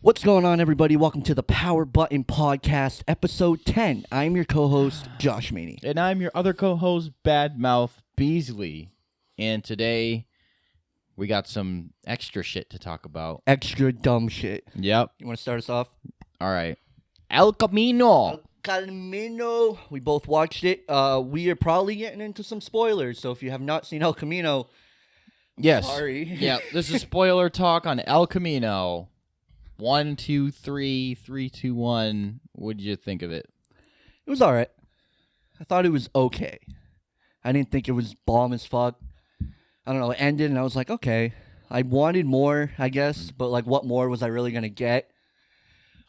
What's going on, everybody? Welcome to the Power Button Podcast, Episode 10. I'm your co-host, Josh Maney. And I'm your other co-host, Badmouth Beasley. And today, we got some extra shit to talk about. Extra dumb shit. Yep. You want to start us off? All right. El Camino. Camino. We both watched it. We are probably getting into some spoilers, so if you have not seen El Camino, Yes. sorry. Yeah, this is spoiler talk on El Camino. 1, 2, 3, 3, 2, 1. What did you think of it? It was all right. I thought it was okay. I didn't think it was bomb as fuck. I don't know. It ended, and I was like, okay. I wanted more, I guess, but like, what more was I really gonna get?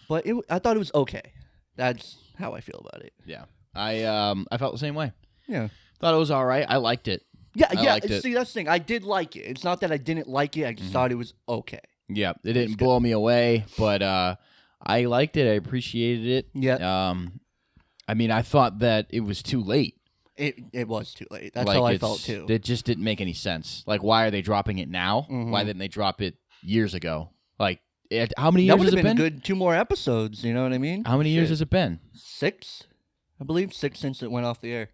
But I thought it was okay. That's how I feel about it. Yeah. I felt the same way. Yeah. Thought it was all right. I liked it. Yeah. I liked it. See, that's the thing. I did like it. It's not that I didn't like it. I just thought it was okay. Yeah, it didn't blow me away, but I liked it. I appreciated it. Yeah. I mean, I thought that it was too late. It was too late. That's like, how I felt too. It just didn't make any sense. Like, why are they dropping it now? Mm-hmm. Why didn't they drop it years ago? Like, how many That years would has have it been been? a good 2 more episodes. You know what I mean? How many years has it been? 6, I believe. 6 since it went off the air.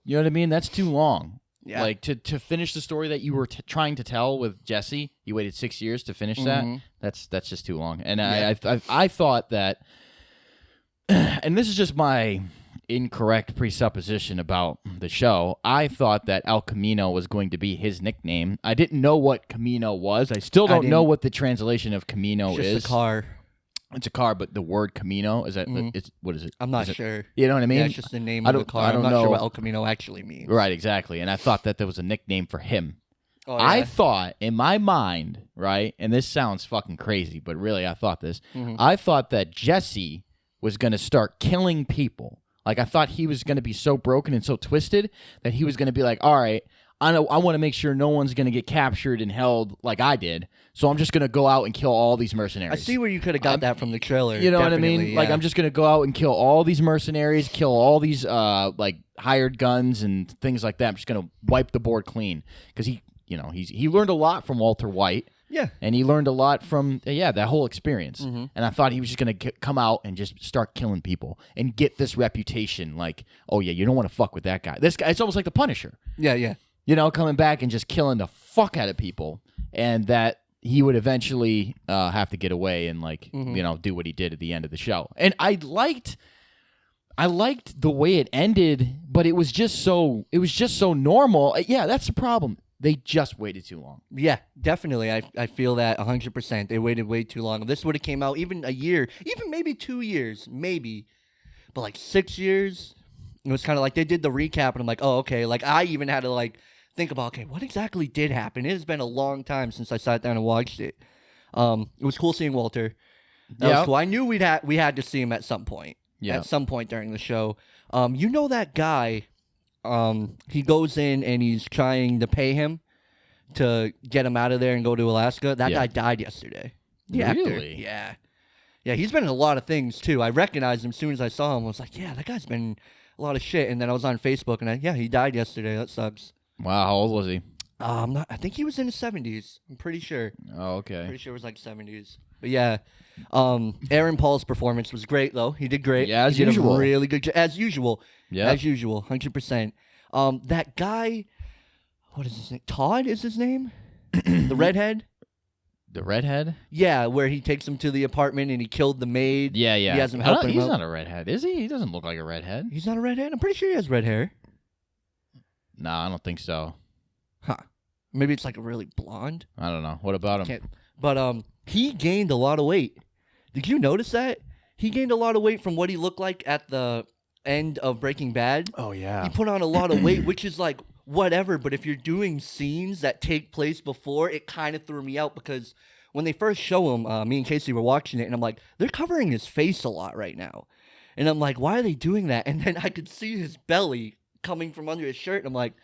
You know what I mean? That's too long. Yeah. Like, to finish the story that you were trying to tell with Jesse, you waited 6 years to finish that. That's just too long. And Yeah. I thought that, and this is just my incorrect presupposition about the show. I thought that El Camino was going to be his nickname. I didn't know what Camino was. I still don't know what the translation of Camino It's is. just a car. It's a car, but the word Camino is that? What is it? I'm not Is it- sure. You know what I mean? Yeah, it's just the name of the car. I'm not sure what El Camino actually means. Right, exactly. And I thought that there was a nickname for him. Oh, yeah. I thought in my mind, right, and this sounds fucking crazy, but really I thought this. I thought that Jesse was going to start killing people. Like, I thought he was going to be so broken and so twisted that he was going to be like, all right, I want to make sure no one's going to get captured and held like I did, so I'm just going to go out and kill all these mercenaries. I see where you could have got that from the trailer. You know what I mean? Definitely, Like, yeah. I'm just going to go out and kill all these mercenaries, kill all these like hired guns and things like that. I'm just going to wipe the board clean because he learned a lot from Walter White. Yeah. And he learned a lot from, that whole experience. And I thought he was just going to come out and just start killing people and get this reputation like, oh, yeah, you don't want to fuck with that guy. This guy, it's almost like the Punisher. Yeah, yeah. You know, coming back and just killing the fuck out of people. And that he would eventually have to get away and, like, do what he did at the end of the show. And I liked the way it ended, but it was just so normal. Yeah, that's the problem. They just waited too long. Yeah, definitely. I feel that 100%. They waited way too long. This would have came out even a year, even maybe 2 years, maybe. But like 6 years, it was kind of like they did the recap, and I'm like, oh, okay. Like, I even had to like think about, okay, what exactly did happen? It has been a long time since I sat down and watched it. It was cool seeing Walter. That was cool. I knew we had to see him at some point. Yeah. At some point during the show. You know that guy. He goes in and he's trying to pay him to get him out of there and go to Alaska. That guy died yesterday. The actor. Really? Yeah. Yeah, he's been in a lot of things, too. I recognized him as soon as I saw him. I was like, yeah, that guy's been in a lot of shit. And then I was on Facebook, and he died yesterday. That sucks. Wow, how old was he? I think he was in his 70s. I'm pretty sure. Oh, okay. Pretty sure it was like 70s. But yeah, Aaron Paul's performance was great, though. He did great. Yeah, as he did usual. a really good job. As usual. Yeah. As usual, 100%. That guy, what is his name? Todd is his name? The redhead? The redhead? Yeah, where he takes him to the apartment and he killed the maid. Yeah, yeah. He has him helping him He's out. not a redhead, is he? He doesn't look like a redhead. He's not a redhead? I'm pretty sure he has red hair. No, I don't think so. Huh. Maybe it's like a really blonde. I don't know. What about him? But he gained a lot of weight. Did you notice that? He gained a lot of weight from what he looked like at the end of Breaking Bad. Oh, yeah. He put on a lot of weight, which is like whatever, but if you're doing scenes that take place before, it kind of threw me out because when they first show him, me and Casey were watching it, and I'm like, they're covering his face a lot right now. And I'm like, why are they doing that? And then I could see his belly coming from under his shirt, and I'm like,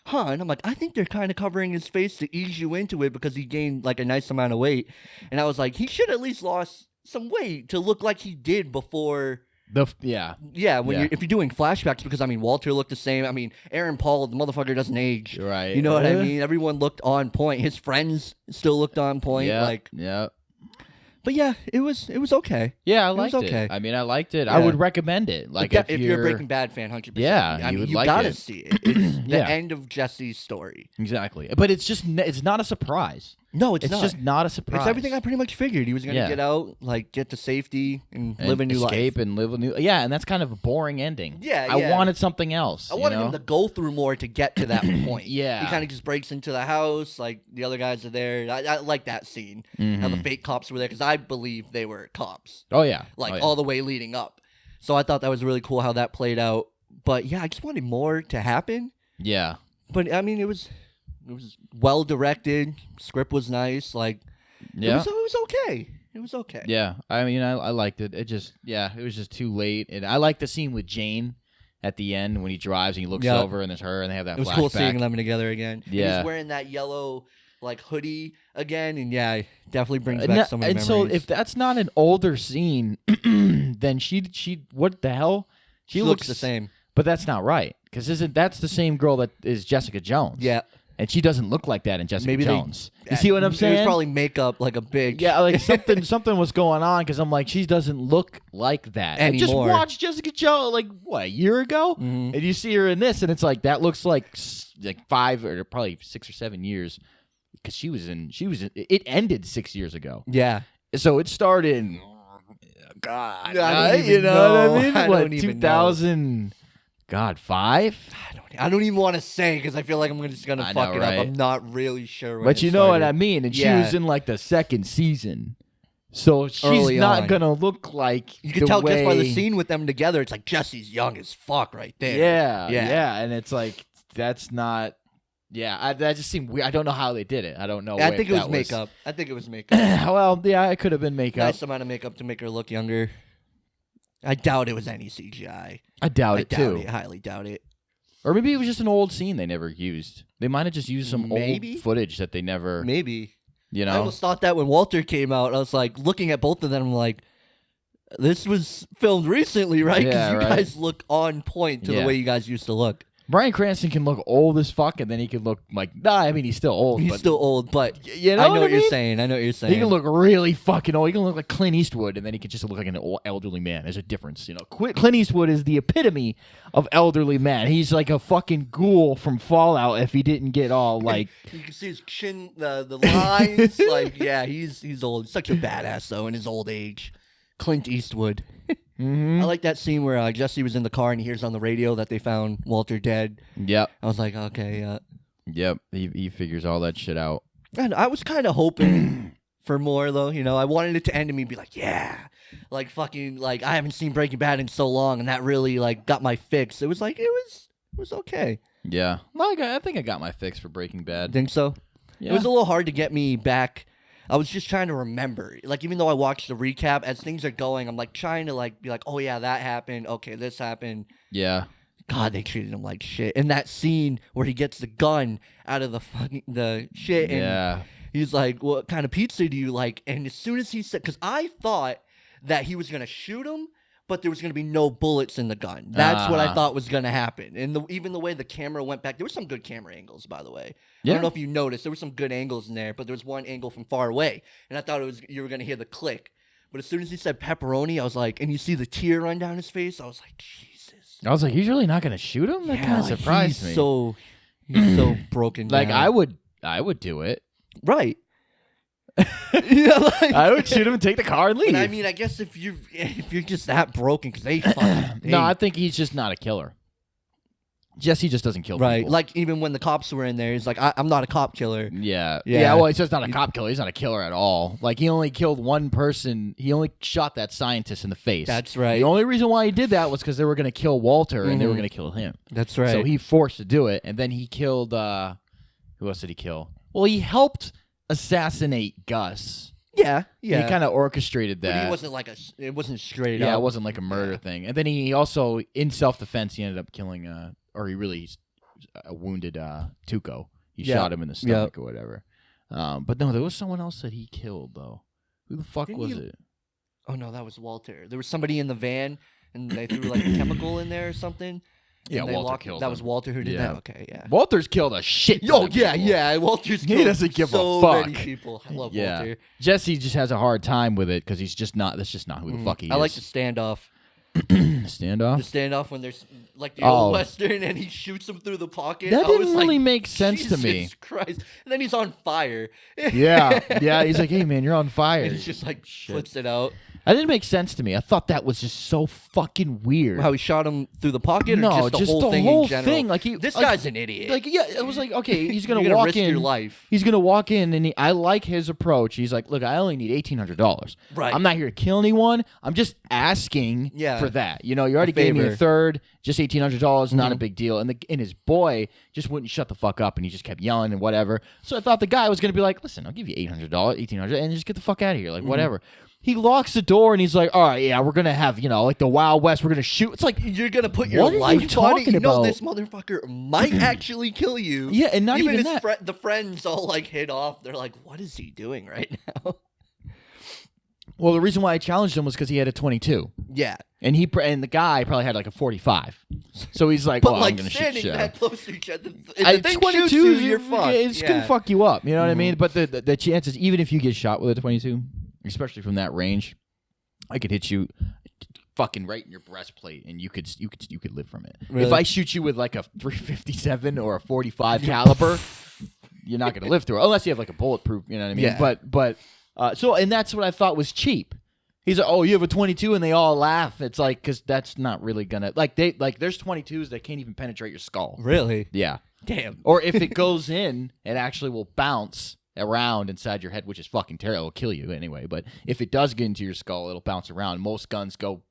huh? And I'm like, I think they're kind of covering his face to ease you into it because he gained like a nice amount of weight. And I was like, he should at least lost some weight to look like he did before. If you're doing flashbacks, because I mean Walter looked the same. I mean Aaron Paul, the motherfucker doesn't age. Right. You know what I mean? Everyone looked on point. His friends still looked on point. Yeah. Like, yeah. But yeah, it was okay. Yeah, I was liked it. okay. I mean, I liked it. Yeah. I would recommend it. Like if you're a Breaking Bad fan, 100%. Yeah, I you mean, would you like gotta it. see it. It's Yeah. the end of Jesse's story. Exactly. But it's not a surprise. No, it's It's just not a surprise. It's everything I pretty much figured. He was going to get out, like, get to safety and live a new life. Escape and live a new... Yeah, and that's kind of a boring ending. Yeah, I wanted something else. I wanted him to go through more to get to that point. Yeah. He kind of just breaks into the house, like, the other guys are there. I like that scene. How the fake cops were there, because I believe they were cops. Oh, yeah. Like, all the way leading up. So I thought that was really cool how that played out. But, yeah, I just wanted more to happen. Yeah. But, I mean, it was well directed. Script was nice. Like, it was okay. It was okay. Yeah. I mean, I liked it. It was just too late. And I like the scene with Jane at the end when he drives and he looks over and there's her and they have that flashback. It was cool seeing them together again. Yeah. And he's wearing that yellow, like, hoodie again. And, yeah, it definitely brings back some of the memories. And so if that's not an older scene, then she what the hell? She looks the same. But that's not right. Because that's the same girl that is Jessica Jones. Yeah. And she doesn't look like that in Jessica Jones. You Yeah, see what I'm saying? It was probably makeup, like a big... Yeah, like something was going on because I'm like, she doesn't look like that. Anymore. Just watch Jessica Jones, like, what, a year ago? Mm-hmm. And you see her in this, and it's like, that looks like 5 or probably 6 or 7 years because she was in, it ended 6 years ago. Yeah. So it started, God, I don't even you know what I mean? I What, don't even 2000, God, 5? I don't even want to say because I feel like I'm just going to fuck it right? up. I'm not really sure. But you know what I mean. And she was in like the second season. So she's Early not on. going to look like You can tell just by the scene with them together. It's like Jesse's young as fuck right there. Yeah. And it's like, that's not... Yeah, that just seemed weird. I don't know how they did it. I don't know. I think it was makeup. I think it was makeup. Well, yeah, it could have been makeup. Nice amount of makeup to make her look younger. I doubt it was any CGI. I doubt it, too. I highly doubt it. Or maybe it was just an old scene they never used. They might have just used some old footage that they never... Maybe. You know? I almost thought that when Walter came out. I was like, looking at both of them, I'm like, this was filmed recently, right? Because you guys look on point to the way you guys used to look. Bryan Cranston can look old as fuck, and then he can look like... Nah, I mean, he's still old. He's still old, but you know I know what you're saying. I know what you're saying. He can look really fucking old. He can look like Clint Eastwood, and then he can just look like an old elderly man. There's a difference, you know. Clint Eastwood is the epitome of elderly man. He's like a fucking ghoul from Fallout if he didn't get all like... You can see his chin, the lines. Like, yeah, he's old. He's such a badass, though, in his old age. Clint Eastwood. Mm-hmm. I like that scene where Jesse was in the car and he hears on the radio that they found Walter dead. Yep. I was like, okay. Yep. He figures all that shit out. And I was kind of hoping for more, though. You know, I wanted it to end and me be like, yeah. Like, fucking, like, I haven't seen Breaking Bad in so long, and that really, like, got my fix. It was like, it was okay. Yeah. Like, I think I got my fix for Breaking Bad. Think so? Yeah. It was a little hard to get me back. I was just trying to remember. Like, even though I watched the recap, as things are going, I'm, like, trying to, like, be like, oh, yeah, that happened. Okay, this happened. Yeah. God, they treated him like shit. And that scene where he gets the gun out of the shit, and he's like, what kind of pizza do you like? And as soon as he said, because I thought that he was going to shoot him, but there was going to be no bullets in the gun. That's what I thought was going to happen. And even the way the camera went back, there were some good camera angles, by the way. Yeah. I don't know if you noticed. There were some good angles in there, but there was one angle from far away. And I thought you were going to hear the click. But as soon as he said pepperoni, I was like, and you see the tear run down his face, I was like, Jesus. I was like, he's really not going to shoot him? That kind of surprised me. He's so broken down. Like, I would do it. Right. I would shoot him and take the car and leave. But I mean, I guess if you're just that broken, because they fucking... No, I think he's just not a killer. Jesse just doesn't kill right. people. Like, even when the cops were in there, he's like, I'm not a cop killer. Yeah, well, he's just not a cop killer. He's not a killer at all. Like, he only killed one person. He only shot that scientist in the face. That's right. The only reason why he did that was because they were going to kill Walter and they were going to kill him. That's right. So he forced to do it, and then he killed... who else did he kill? Well, he helped assassinate Gus. Yeah. He kind of orchestrated that. But he wasn't like it wasn't straight up. Yeah, it wasn't like a murder thing. And then he also, in self-defense, he ended up killing, or he really wounded Tuco. He shot him in the stomach or whatever. But no, there was someone else that he killed, though. Who the fuck was it? Oh, no, that was Walter. There was somebody in the van, and they threw like a chemical in there or something. Yeah, And they Walter locked- killed That him. was Walter who did Yeah. that? Okay, yeah. Walter's killed a shit. ton Oh, of yeah, people. yeah. Walter's He killed doesn't give a so fuck. many people. I love Yeah. Walter. Jesse just has a hard time with it because he's just not. That's just not who the fuck he is. I like the standoff. standoff. The standoff when there's like the Oh. old western and he shoots him through the pocket. That I was didn't really like, make sense to me. Jesus Christ. And then he's on fire. Yeah. He's like, hey man, you're on fire. And he just like flips it out. That didn't make sense to me. I thought that was just so fucking weird. How he shot him through the pocket, No, or just the whole thing in general? Like this like- guy's an idiot. Like yeah, it was like okay, he's gonna You're walk risk in. your life. He's gonna walk in, and I like his approach. He's like, look, I only need $1,800. Right. I'm not here to kill anyone. I'm just asking for that. You know, you already gave me a favor. third, just $1,800, not a big deal. And his boy just wouldn't shut the fuck up, and he just kept yelling and whatever. So I thought the guy was gonna be like, listen, I'll give you $800, $1,800, and just get the fuck out of here, like whatever. He locks the door and he's like, all right, yeah, we're going to have, like the Wild West. We're going to shoot. It's like, You're going to put your what are you life on it? talking You know about? this motherfucker might actually kill you. Yeah, and not even his that. the friends all like hit off. They're like, what is he doing right now? Well, the reason why I challenged him was because he had a 22. Yeah. And the guy probably had like a 45. So he's like, But well, like I'm going to shoot standing you. that close to each other. If I, the thing 22 shoots you, is you're fucked. It's going to fuck you up. You know what I mean? But the chances, even if you get shot with a 22, especially from that range, I could hit you fucking right in your breastplate, and you could live from it. Really? If I shoot you with like a 357 or a 45 caliber, you're not gonna live through it unless you have like a bulletproof. You know what I mean? Yeah. But and that's what I thought was cheap. He's like, oh, you have a 22, and they all laugh. It's like because that's not really gonna there's 22s that can't even penetrate your skull. Really? Yeah. Damn. Or if it goes in, it actually will bounce around inside your head, which is fucking terrible. It'll kill you anyway. But if it does get into your skull, it'll bounce around. Most guns go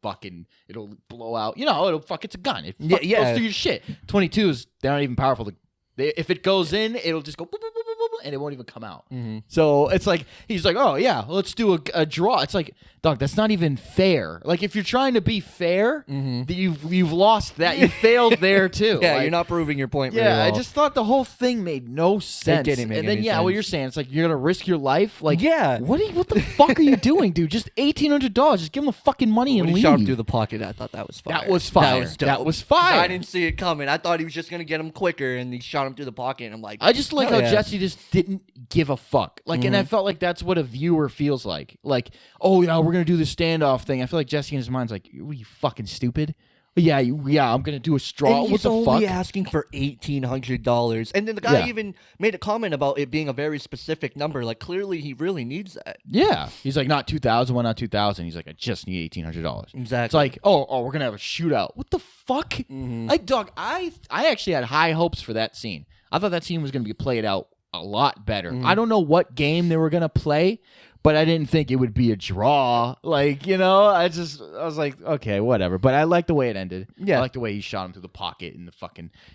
it'll blow out. It's a gun. It goes through your shit. 22s, they're not even powerful. If it goes in, it'll just go boop, boop, boop, boop, boop, and it won't even come out. Mm-hmm. So it's like, he's like, oh yeah, let's do a draw. It's like, dog, that's not even fair. Like if you're trying to be fair, you've lost that. You failed there too. Yeah, Like, you're not proving your point very yeah, well. I just thought the whole thing made no sense. didn't make and then any what sense. you're saying, it's like you're gonna risk your life. Like Yeah. what the fuck are you doing, dude? Just $1,800. Just give him the fucking money When and he leave. shot him through the pocket, I thought that was fire. That was fire. That That was was dope. fire. I didn't see it coming. I thought he was just going to get him quicker, and he shot him through the pocket, and I'm like... I just like hell how yeah. Jesse just didn't give a fuck. Like, and I felt like that's what a viewer feels like. Like, oh yeah, we're gonna do this standoff thing. I feel like Jesse in his mind's like, "Are you fucking stupid?" Yeah, I'm gonna do a straw. And What he's the fuck? only asking for $1,800, and then the guy Yeah. even made a comment about it being a very specific number. Like clearly, he really needs that. Yeah, he's like, not 2,000, why not 2,000? He's like, I just need $1,800. Exactly. It's like, oh, we're gonna have a shootout. What the fuck? Like, dog, I actually had high hopes for that scene. I thought that scene was gonna be played out a lot better. I don't know what game they were gonna play, but I didn't think it would be a draw. Like, I was like, okay, whatever. But I like the way it ended. Yeah. I like the way he shot him through the pocket and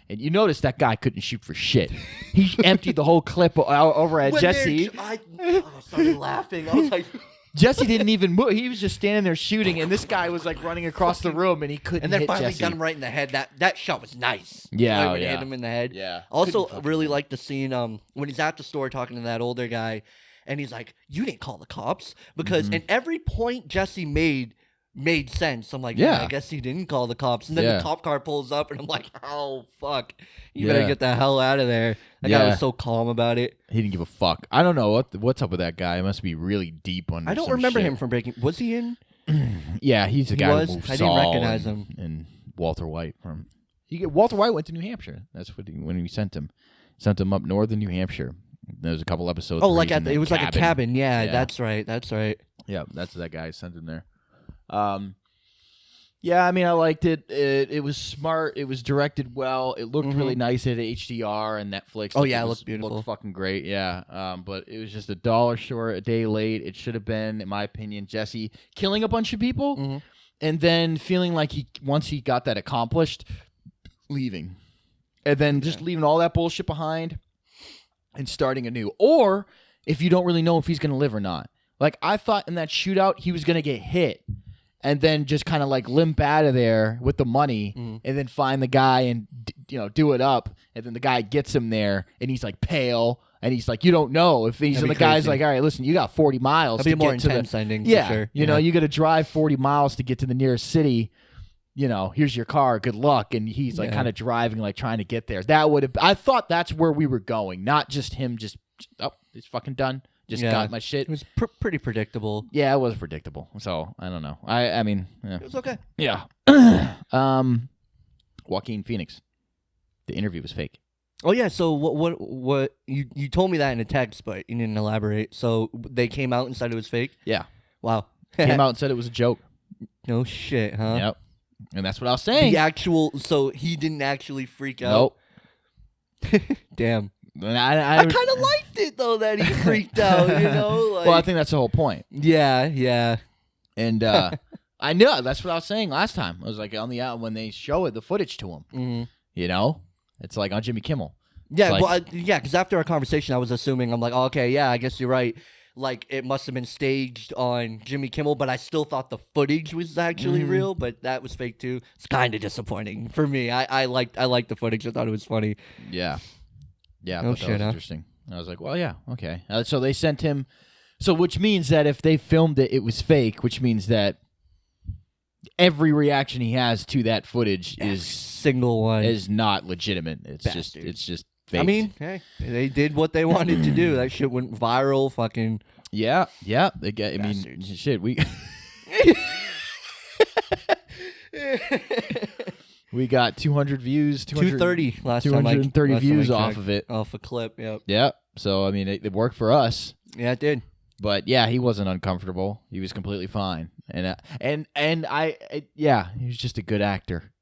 and you notice that guy couldn't shoot for shit. He emptied the whole clip over at Jesse. I started laughing. I was like... Jesse didn't even move. He was just standing there shooting, and this guy was like running across the room, and he couldn't And then hit finally Jesse. got him right in the head. That shot was nice. Yeah, Like, oh, when it yeah. hit him in the head. Yeah. Also, Couldn't really like the scene when he's at the store talking to that older guy, and he's like, "You didn't call the cops," because and every point Jesse made sense. I'm like, Yeah. I guess he didn't call the cops. And then Yeah. the cop car pulls up, and I'm like, oh fuck, you better Yeah. get the hell out of there. That guy Yeah. was so calm about it. He didn't give a fuck. I don't know what's up with that guy. He must be really deep under. I don't some remember shit. him from Breaking. Was he in? Yeah, he's the He guy was? who moved I didn't Saul recognize and, him. And Walter White from. Walter White went to New Hampshire. That's when we sent him. Sent him up north in New Hampshire. There was a couple episodes. Oh, where like he's in it was like a cabin. Yeah, Yeah. that's right. That's right. Yeah, that's that guy sent him there. Yeah, I mean, I liked it. It was smart. It was directed well. It looked really nice at HDR and Netflix. Oh, Like, yeah, it was- looked beautiful. Looked fucking great. Yeah. But it was just $1 short, a day late. It should have been, in my opinion, Jesse killing a bunch of people, and then feeling like once he got that accomplished, leaving, and then just leaving all that bullshit behind and starting anew. Or if you don't really know if he's gonna live or not. Like I thought in that shootout he was gonna get hit and then just kind of like limp out of there with the money and then find the guy and do it up, and then the guy gets him there and he's like pale and he's like, you don't know if he's, That'd and be the guy's crazy. like, all right, listen, you got 40 miles That'd be to a more get to intense the ending. yeah, for sure. you know, you got to drive 40 miles to get to the nearest city. here's your car, good luck, and he's like Yeah. kind of driving, like trying to get there. That would have. I thought that's where we were going, not just him. Just it's fucking done. Just got my shit. It was pretty predictable. Yeah, it was predictable. So I don't know. I mean, yeah. It was okay. Yeah. Joaquin Phoenix. The interview was fake. Oh yeah. So what you told me that in a text, but you didn't elaborate. So they came out and said it was fake. Yeah. Wow. Came out and said it was a joke. No shit, huh? Yep. And that's what I was saying. The actual. So he didn't actually freak out. Nope. Damn. I kind of liked it though that he freaked out. Like, well, I think that's the whole point. Yeah. And I know that's what I was saying last time. I was like on the when they show it, the footage to him. Mm-hmm. It's like on Jimmy Kimmel. Yeah, like, because after our conversation, I was assuming I'm like, oh, okay, yeah, I guess you're right. Like it must have been staged on Jimmy Kimmel, but I still thought the footage was actually real, but that was fake too. It's kind of disappointing for me. I liked the footage. I thought it was funny. Yeah. Yeah, No but shit, that was huh? interesting. I was like, well, yeah, okay. So they sent him. So which means that if they filmed it, it was fake. Which means that every reaction he has to that footage Single one is not legitimate. It's Bastard. just fake. I mean, hey, they did what they wanted to do. That shit went viral. Fucking yeah. They get. I mean, Bastards. shit. We got 200 views. 230 last time. 230 views I off checked. of it. Off a clip. Yep. Yeah. So I mean, it worked for us. Yeah, it did. But yeah, he wasn't uncomfortable. He was completely fine. And he was just a good actor.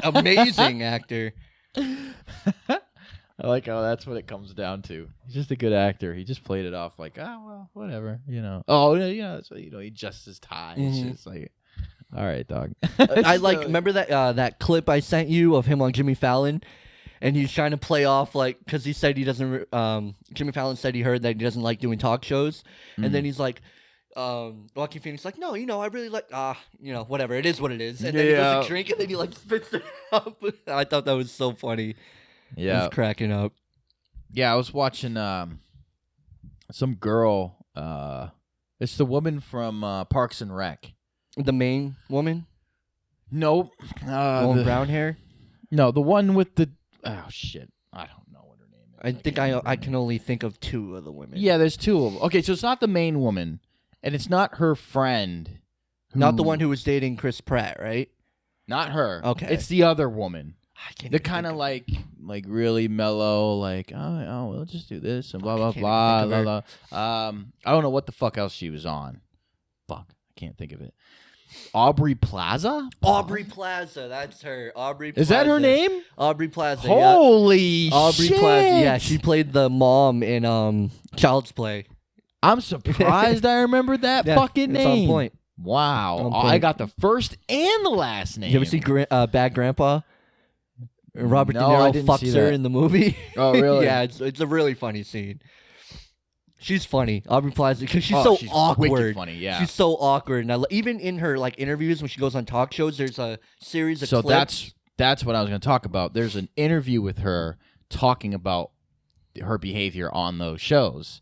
Amazing actor. I like how that's what it comes down to. He's just a good actor. He just played it off like, well, whatever, Oh, yeah, so, he adjusts his tie. It's just like, all right, dog. I remember that clip I sent you of him on Jimmy Fallon, and he's trying to play off like because he said he doesn't. Jimmy Fallon said he heard that he doesn't like doing talk shows, and then he's like, Joaquin Phoenix like, no, I really like whatever, it is what it is, and then he goes to drink, and then he like spits it up. I thought that was so funny. Yeah, I was cracking up. Yeah, I was watching some girl. It's the woman from Parks and Rec. The main woman? Nope. Brown hair? No, the one with the... Oh, shit. I don't know what her name is. I think I can only think of two of the women. Yeah, there's two of them. Okay, so it's not the main woman, and it's not her friend. Not the one who was dating Chris Pratt, right? Not her. Okay. It's the other woman. They're kind of like really mellow, like, oh, we'll just do this and blah, blah, can't blah, even think blah, of blah. I don't know what the fuck else she was on. Fuck, I can't think of it. Aubrey Plaza? Aubrey Plaza, that's her. Aubrey Plaza. Is that her name? Aubrey Plaza, Holy yeah. Aubrey shit. Plaza, yeah. She played the mom in Child's Play. I'm surprised I remembered that Yeah, fucking it's name. on point. Wow. On point. I got the first and the last name. You ever see Bad Grandpa? Robert No, De I Niro didn't fucks see her that. in the movie. Oh, really? Yeah, it's a really funny scene. She's funny, Aubrey Plaza, because she's She's awkward. wicked funny, yeah. She's so awkward. And even in her like interviews when she goes on talk shows, there's a series of clips. That's what I was going to talk about. There's an interview with her talking about her behavior on those shows,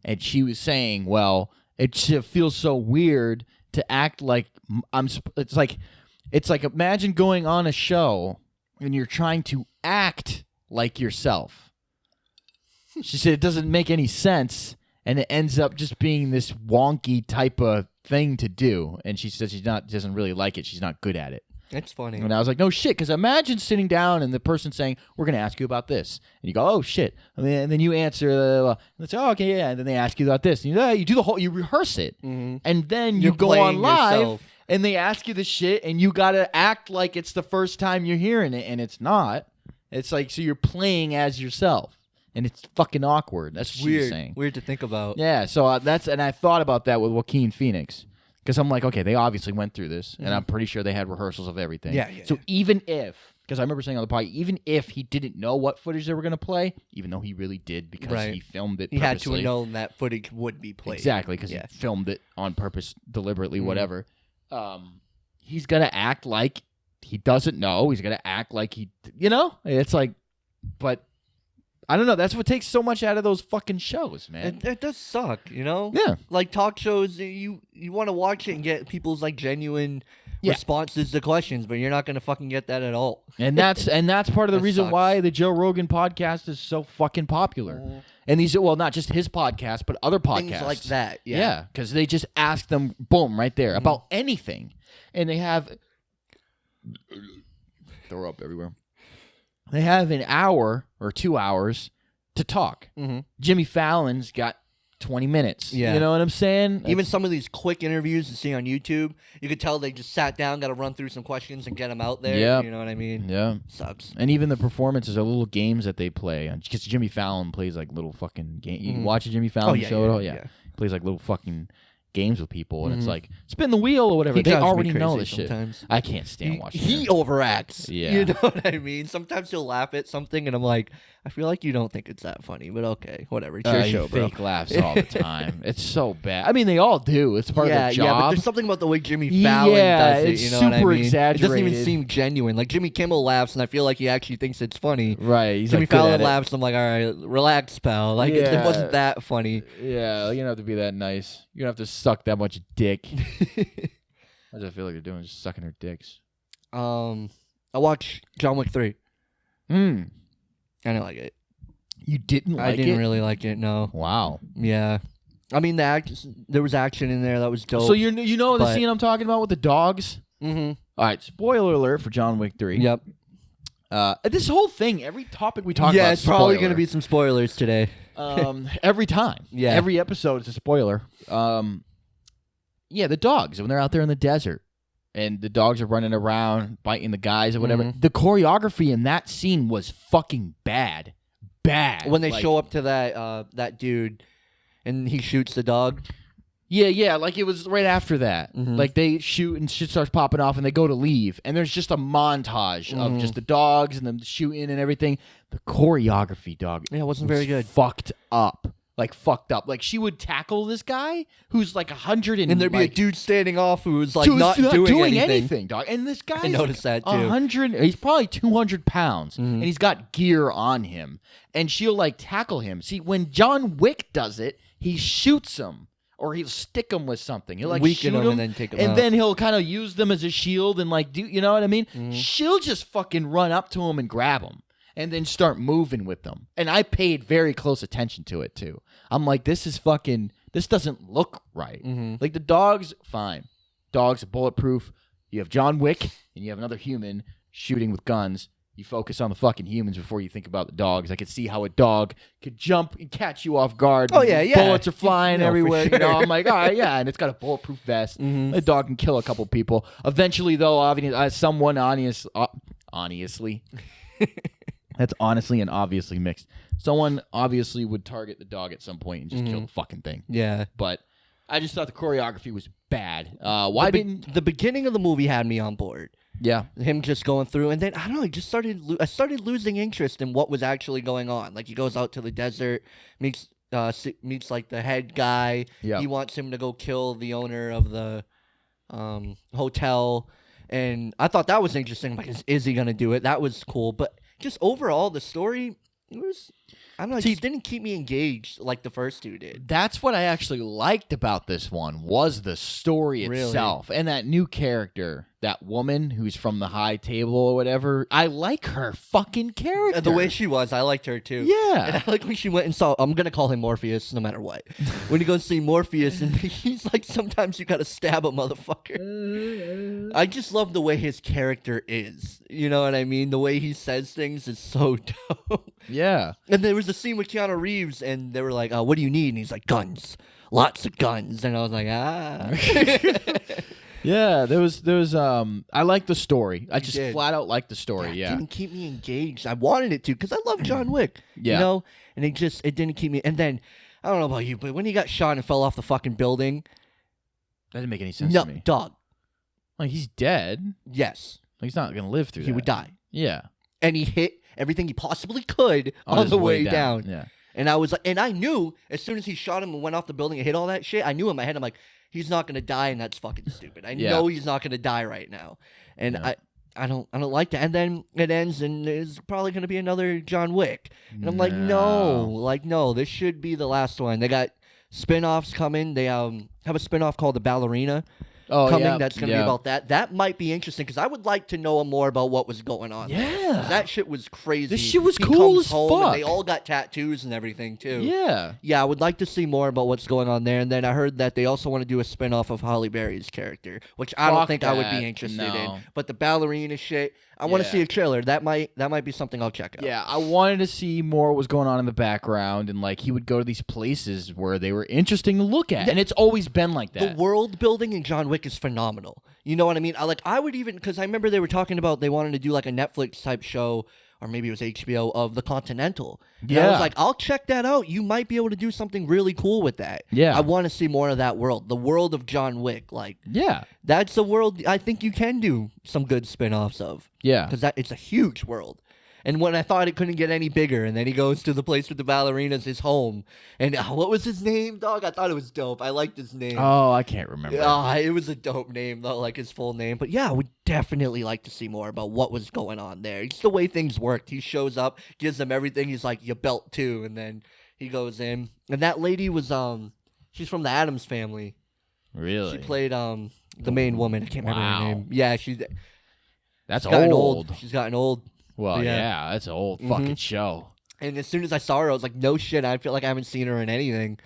and she was saying, "Well, it feels so weird to act like I'm." It's like imagine going on a show and you're trying to act like yourself. She said it doesn't make any sense. And it ends up just being this wonky type of thing to do. And she says doesn't really like it. She's not good at it. It's funny. And I was like, no shit. Because imagine sitting down and the person saying, we're going to ask you about this. And you go, oh shit. And then you answer, and they say, oh, okay, yeah. And then they ask you about this. And you do the whole, you rehearse it. Mm-hmm. And then You're you go on playing live yourself. and they ask you the shit and you got to act like it's the first time you're hearing it. And it's not. It's like, so you're playing as yourself. And it's fucking awkward. That's what she's saying. Weird to think about. Yeah, so and I thought about that with Joaquin Phoenix. Because I'm like, okay, they obviously went through this, and I'm pretty sure they had rehearsals of everything. Yeah. So even if, because I remember saying on the podcast, even if he didn't know what footage they were going to play, even though he really did because he filmed it He had to purposely. have known that footage would be played. Exactly, because he filmed it on purpose, deliberately, whatever. He's going to act like he doesn't know. He's going to act like it's like, but I don't know. That's what takes so much out of those fucking shows, man. It does suck, Yeah. Like talk shows, you want to watch it and get people's like genuine responses to questions, but you're not gonna fucking get that at all. And that's part of the That reason sucks. why the Joe Rogan podcast is so fucking popular. And these, well, not just his podcast, but other podcasts Things like that. Yeah, because they just ask them, boom, right there about anything, and they have throw up everywhere. They have an hour or 2 hours to talk. Jimmy Fallon's got 20 minutes. Yeah. You know what I'm saying? Even some of these quick interviews you see on YouTube, you could tell they just sat down, got to run through some questions and get them out there. Yeah. You know what I mean? Yeah. Sucks. And even the performances are little games that they play. Because Jimmy Fallon plays like little fucking game. You watch a Jimmy Fallon show at all? Yeah. He plays like little fucking games with people, and it's like spin the wheel or whatever. He they drives me already know crazy this sometimes. shit. I can't stand watching He him. overacts. Yeah. You know what I mean? Sometimes he'll laugh at something, and I'm like, I feel like you don't think it's that funny, but okay, whatever. It's your He show, bro. fake laughs all the time. It's so bad. I mean, they all do. It's part of their job. Yeah, but there's something about the way Jimmy Fallon does it. it's You know what I super mean? It doesn't exaggerated. even seem genuine. Like Jimmy Kimmel laughs, and I feel like he actually thinks it's funny. Right. He's Jimmy like good Fallon at it. laughs. I'm like, all right, relax, pal. Like it Yeah. wasn't that funny. Yeah, you don't have to be that nice. You don't have to suck that much dick. That's what I feel like they're doing, just sucking their dicks. I watched John Wick 3. I didn't like it. You didn't like I didn't it? really like it. No. Wow. Yeah. I mean, there was action in there that was dope. So you know the but- scene I'm talking about with the dogs? Mm-hmm. All right, spoiler alert for John Wick 3. Yep. This whole thing, every topic we talk about, Yeah, it's probably going to spoiler. be some spoilers today. Every time. Yeah. Every episode is a spoiler. Yeah, the dogs, when they're out there in the desert and the dogs are running around, biting the guys or whatever. The choreography in that scene was fucking bad. Bad. When they Like, show up to that dude and he shoots the dog. Yeah, like it was right after that. Like they shoot and shit starts popping off and they go to leave. And there's just a montage of just the dogs and them shooting and everything. The choreography, dog. Yeah, it wasn't very good. Fucked up. Like fucked up. Like she would tackle this guy who's like 100 And there'd be a like, dude standing off who was like who's not doing anything. dog. And this guy, I noticed that too. 100. He's probably 200 pounds, and he's got gear on him. And she'll like tackle him. See, when John Wick does it, he shoots him, or he'll stick him with something. He'll like Weaken shoot him and then take him out. then he'll kind of use them as a shield and like do, you know what I mean? She'll just fucking run up to him and grab him. And then start moving with them. And I paid very close attention to it, too. I'm like, this doesn't look right. Like, the dogs, fine. Dogs are bulletproof. You have John Wick, and you have another human shooting with guns. You focus on the fucking humans before you think about the dogs. I could see how a dog could jump and catch you off guard. Oh, yeah. Bullets are flying No, for everywhere. You know, sure. I'm like, all right, yeah. And it's got a bulletproof vest. The dog can kill a couple people. Eventually, though, obviously, someone honestly... That's honestly and obviously mixed. Someone obviously would target the dog at some point and just kill the fucking thing. Yeah. But I just thought the choreography was bad. The beginning of the movie had me on board. Yeah. Him just going through, and then I don't know. I started losing interest in what was actually going on. Like he goes out to the desert, meets like the head guy. Yeah. He wants him to go kill the owner of the hotel, and I thought that was interesting. Like, is he gonna do it? That was cool, but just overall, the story, it was, I don't know, it just didn't keep me engaged like the first two did. That's what I actually liked about this one was the story Really? itself and that new character, that woman who's from the high table or whatever. I like her fucking character. The way she was, I liked her too. Yeah. And I like when she went and saw, I'm going to call him Morpheus no matter what. When you go see Morpheus, and he's like, sometimes you got to stab a motherfucker. I just love the way his character is. You know what I mean? The way he says things is so dope. Yeah. And there was a scene with Keanu Reeves, and they were like, what do you need? And he's like, guns. Lots of guns. And I was like, Yeah, there was I like the story. I just did. flat out like the story, It yeah. didn't keep me engaged. I wanted it to because I love John Wick. Yeah. You know? And it didn't keep me. And then, I don't know about you, but when he got shot and fell off the fucking building. That didn't make any sense No, to me. dog. Like, he's dead. Yes. Like, he's not going to live through that. He would die. Yeah. And he hit everything he possibly could on his the way down. Yeah. And I was like, and I knew as soon as he shot him and went off the building and hit all that shit, I knew in my head, I'm like, he's not going to die, and that's fucking stupid. I know he's not going to die right now. And I don't like that. And then it ends, and there's probably going to be another John Wick. And I'm like, no, this should be the last one. They got spin-offs coming. They have a spin-off called The Ballerina, coming that's going to be yeah. about that. That might be interesting because I would like to know more about what was going on. Yeah. That shit was crazy. This shit was He cool comes as home fuck. And they all got tattoos and everything too. Yeah. Yeah, I would like to see more about what's going on there. And then I heard that they also want to do a spin-off of Halle Berry's character, which I don't Fuck think I would that. be interested No. in. But the ballerina shit, I want to Yeah. see a trailer. That might be something I'll check out. Yeah, I wanted to see more what was going on in the background, and like he would go to these places where they were interesting to look at, and it's always been like that. The world building in John Wick is phenomenal. You know what I mean? I would even, because I remember they were talking about they wanted to do like a Netflix type show, or maybe it was HBO, of The Continental. And I was like, I'll check that out. You might be able to do something really cool with that. Yeah. I want to see more of that world. The world of John Wick. Like, Yeah, that's a world I think you can do some good spin-offs of. yeah, Because it's a huge world. And when I thought it couldn't get any bigger, and then he goes to the place with the ballerinas, his home. And what was his name, dog? I thought it was dope. I liked his name. Oh, I can't remember. It was a dope name, though, like his full name. But yeah, I would definitely like to see more about what was going on there. It's the way things worked. He shows up, gives them everything. He's like, "You belt too," and then he goes in. And that lady was she's from the Addams Family. Really? She played the main woman. I can't remember her name. Yeah, That's gotten old. She's gotten old. Well, Yeah. yeah, that's an old fucking show. And as soon as I saw her, I was like, "No shit!" I feel like I haven't seen her in anything.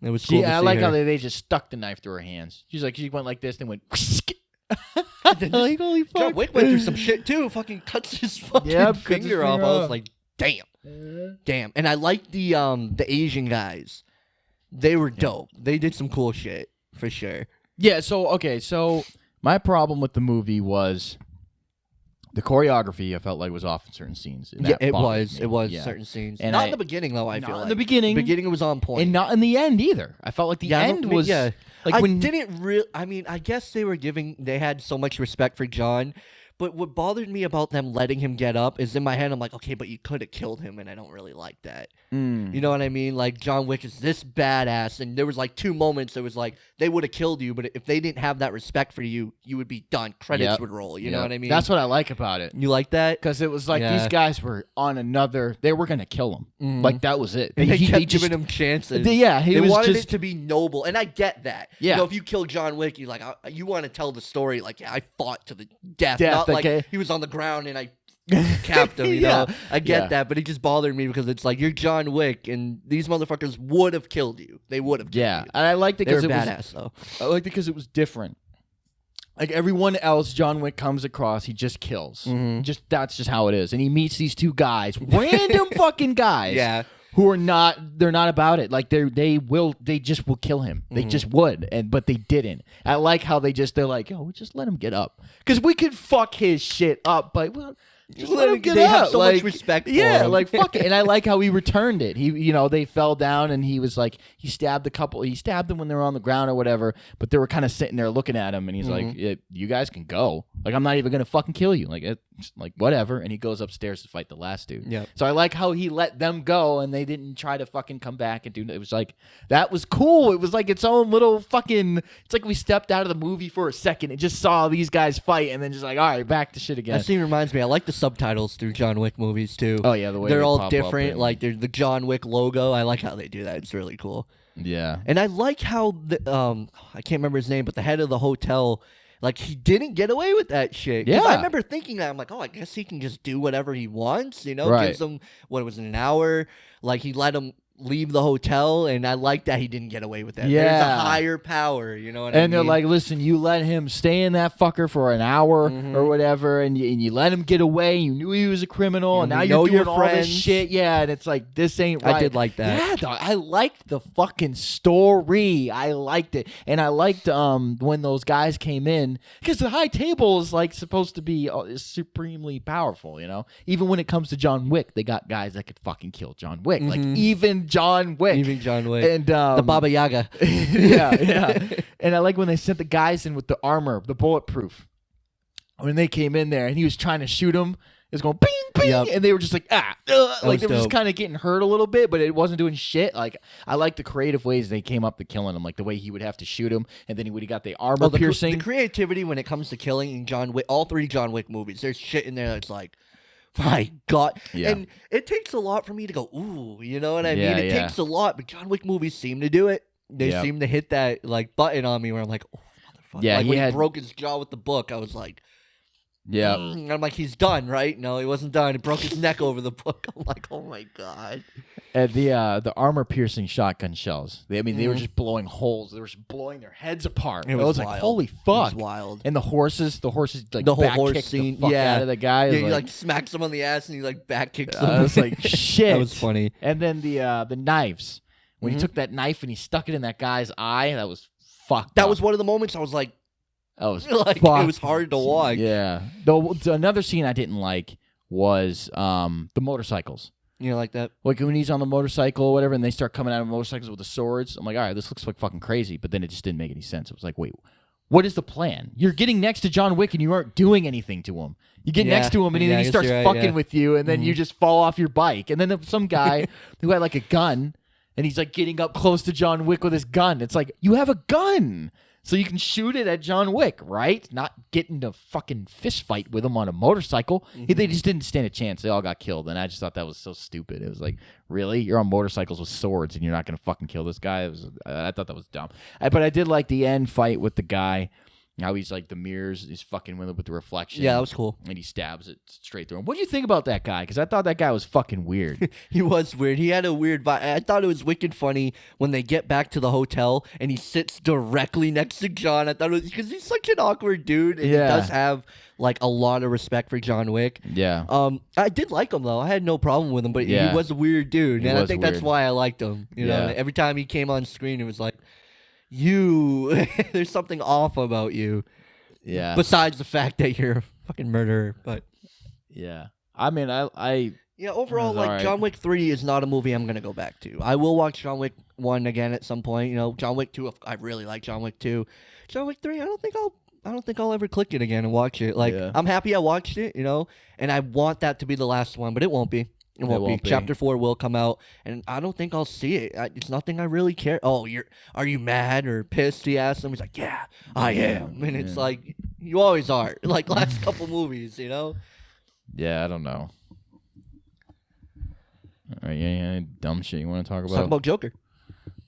It was cool. I to like see how her. they just stuck the knife through her hands. She went like this, then went. Then like, holy fuck. John Wick went through some shit too. Fucking cuts his fucking Yep, cuts his finger off. finger I was off. like, damn. And I like the Asian guys. They were dope. They did some cool shit for sure. Yeah. So my problem with the movie was the choreography. I felt like was off in certain scenes. And Yeah, that it bothered was. me. It was Yeah. certain scenes. And Not in the beginning though. I Not feel in like the beginning. The beginning was on point. And not in the end either. I felt like the end was. Yeah. Like I when didn't really. I mean, I guess they had so much respect for John. But what bothered me about them letting him get up is in my head, I'm like, okay, but you could have killed him, and I don't really like that. You know what I mean? Like, John Wick is this badass, and there was like 2 moments that was like, they would have killed you, but if they didn't have that respect for you, you would be done. Credits Yep. would roll. You know what I mean? That's what I like about it. You like that? Because it was like Yeah. these guys were on another. They were gonna kill him. Like that was it. And they kept just, giving him chances. He They was wanted just it to be noble, and I get that. Yeah. You know, if you kill John Wick, you like you want to tell the story like, yeah, I fought to the death, Death, not like okay. he was on the ground and I capped him. You Yeah. know, I get Yeah. that, but it just bothered me because it's like you're John Wick, and these motherfuckers would have killed you. They would have. yeah. killed And I liked it you. They were because it was. badass though. I liked it because it was different. Like everyone else, John Wick comes across, he just kills. Just that's just how it is. And he meets these 2 guys, random fucking guys. Yeah. Who are not? They're not about it. Like they just will kill him. They just would, but they didn't. I like how they're like, yo, we just let him get up because we could fuck his shit up, but just let him get They up. have so like, much respect for yeah, him. like fuck it. And I like how he returned it. They fell down and he was like, he stabbed them when they were on the ground or whatever. But they were kind of sitting there looking at him, and he's like, you guys can go. Like I'm not even gonna fucking kill you. Like whatever. And he goes upstairs to fight the last dude. Yep. So I like how he let them go and they didn't try to fucking come back and do it. Was like that was cool. It was like its own little fucking. It's like we stepped out of the movie for a second and just saw these guys fight and then just like, all right, back to shit again. That scene reminds me. I like the subtitles through John Wick movies too. Oh yeah, the way they're they all pop up different. and- Like they're the John Wick logo. I like how they do that. It's really cool. yeah. And I like how the I can't remember his name, but the head of the hotel, like he didn't get away with that shit. 'Cause Yeah. I remember thinking that I'm like, oh, I guess he can just do whatever he wants. You know, Right. gives him what was it, an hour. Like he let him leave the hotel, and I like that he didn't get away with that. There's a Yeah. higher power. You know what I mean? And they're like, listen, you let him stay in that fucker for an hour or whatever, and you let him get away. You knew he was a criminal, and You now know you're doing your all this friends. shit. Yeah, and it's like, this ain't right. I did like that. Yeah, dog, I liked the fucking story. I liked it. And I liked when those guys came in, because the high table is like supposed to be is supremely powerful, you know? Even when it comes to John Wick, they got guys that could fucking kill John Wick. Like, even John Wick. Even John Wick. And the Baba Yaga. yeah. And I like when they sent the guys in with the armor, the bulletproof. When they came in there and he was trying to shoot him, it was going bing, bing, Yep. and they were just like, like was they were just dope. kind of getting hurt a little bit, but it wasn't doing shit. Like I like the creative ways they came up to killing him, like the way he would have to shoot him, and then he would have got the armor piercing. The creativity when it comes to killing in John Wick, all 3 John Wick movies, there's shit in there that's like, my God. Yeah. And it takes a lot for me to go, ooh, you know what I Yeah, mean? It yeah. takes a lot, but John Wick movies seem to do it. They Yep. seem to hit that like button on me where I'm like, oh, funny. Yeah, like he when had- he broke his jaw with the book, I was like, Yeah. I'm like, he's done, right? No, he wasn't done. He broke his neck over the book. I'm like, oh my god. And the armor piercing shotgun shells. They were Mhm. just blowing holes. They were just blowing their heads apart. It was like, wild. holy It fuck. was wild. And the horses like The whole back horse kicked scene, the fuck yeah. out of the guy. Yeah, It he was like smacks him on the ass and he like back kicks him. I was like, shit. That was funny. And then the knives. When Mhm. he took that knife and he stuck it in that guy's eye, that was fucked That up. was one of the moments I was like, That was like fucked. it was hard to watch. Yeah. Though another scene I didn't like was the motorcycles. You know, like that. Like when he's on the motorcycle or whatever, and they start coming out of motorcycles with the swords. I'm like, all right, this looks like fucking crazy. But then it just didn't make any sense. It was like, wait, what is the plan? You're getting next to John Wick and you aren't doing anything to him. You get Yeah. next to him and Yeah, then I he guess starts you're right, fucking yeah. with you, and then you Mhm. just fall off your bike. And then there's some guy who had like a gun, and he's like getting up close to John Wick with his gun. It's like, you have a gun, so you can shoot it at John Wick, right? Not get into a fucking fist fight with him on a motorcycle. They just didn't stand a chance. They all got killed, and I just thought that was so stupid. It was like, really? You're on motorcycles with swords, and you're not going to fucking kill this guy? I thought that was dumb. But I did like the end fight with the guy. How he's like the mirrors, he's fucking with the reflection. Yeah, that was cool. And he stabs it straight through him. What do you think about that guy? Because I thought that guy was fucking weird. He was weird. He had a weird vibe. I thought it was wicked funny when they get back to the hotel and he sits directly next to John. I thought it was because he's such an awkward dude, and Yeah. he does have like a lot of respect for John Wick. Yeah. I did like him though. I had no problem with him, but Yeah. he was a weird dude, He and I was think that's weird. why I liked him. You know, Yeah. every time he came on screen, it was like, you, there's something off about you. Yeah. Besides the fact that you're a fucking murderer, but Yeah. I mean, I yeah, overall, It was like alright. John Wick 3 is not a movie I'm gonna go back to. I will watch John Wick 1 again at some point. You know, John Wick 2, I really like John Wick 2. John Wick 3, I don't think I'll ever click it again and watch it. Like, Yeah. I'm happy I watched it, you know, and I want that to be the last one, but it won't be. It won't be. won't be. Chapter 4 will come out, and I don't think I'll see it. It's nothing I really care. Oh, are you mad or pissed? He asked him. He's like, yeah, I am. And it's like, you always are. Like last couple movies, you know? I don't know. All right, any dumb shit you want to talk Let's talk about Joker.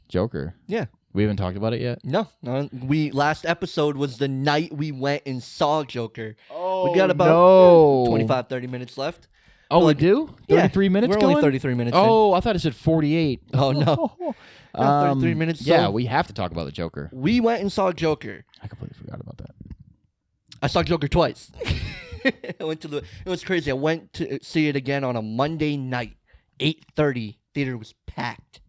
Joker. Yeah. We haven't talked about it yet. No, last episode was the night we went and saw Joker. Oh, We got about no. 25, 30 minutes left. Oh, like- we do? Yeah, 33 minutes We're going? only 33 minutes Oh, I thought it said 48. in. Oh, no. No, 33 minutes. Yeah, So we have to talk about the Joker. we went and saw Joker. I completely forgot about that. I saw Joker twice. It was crazy. I went to see it again on a Monday night, 8:30. Theater was packed.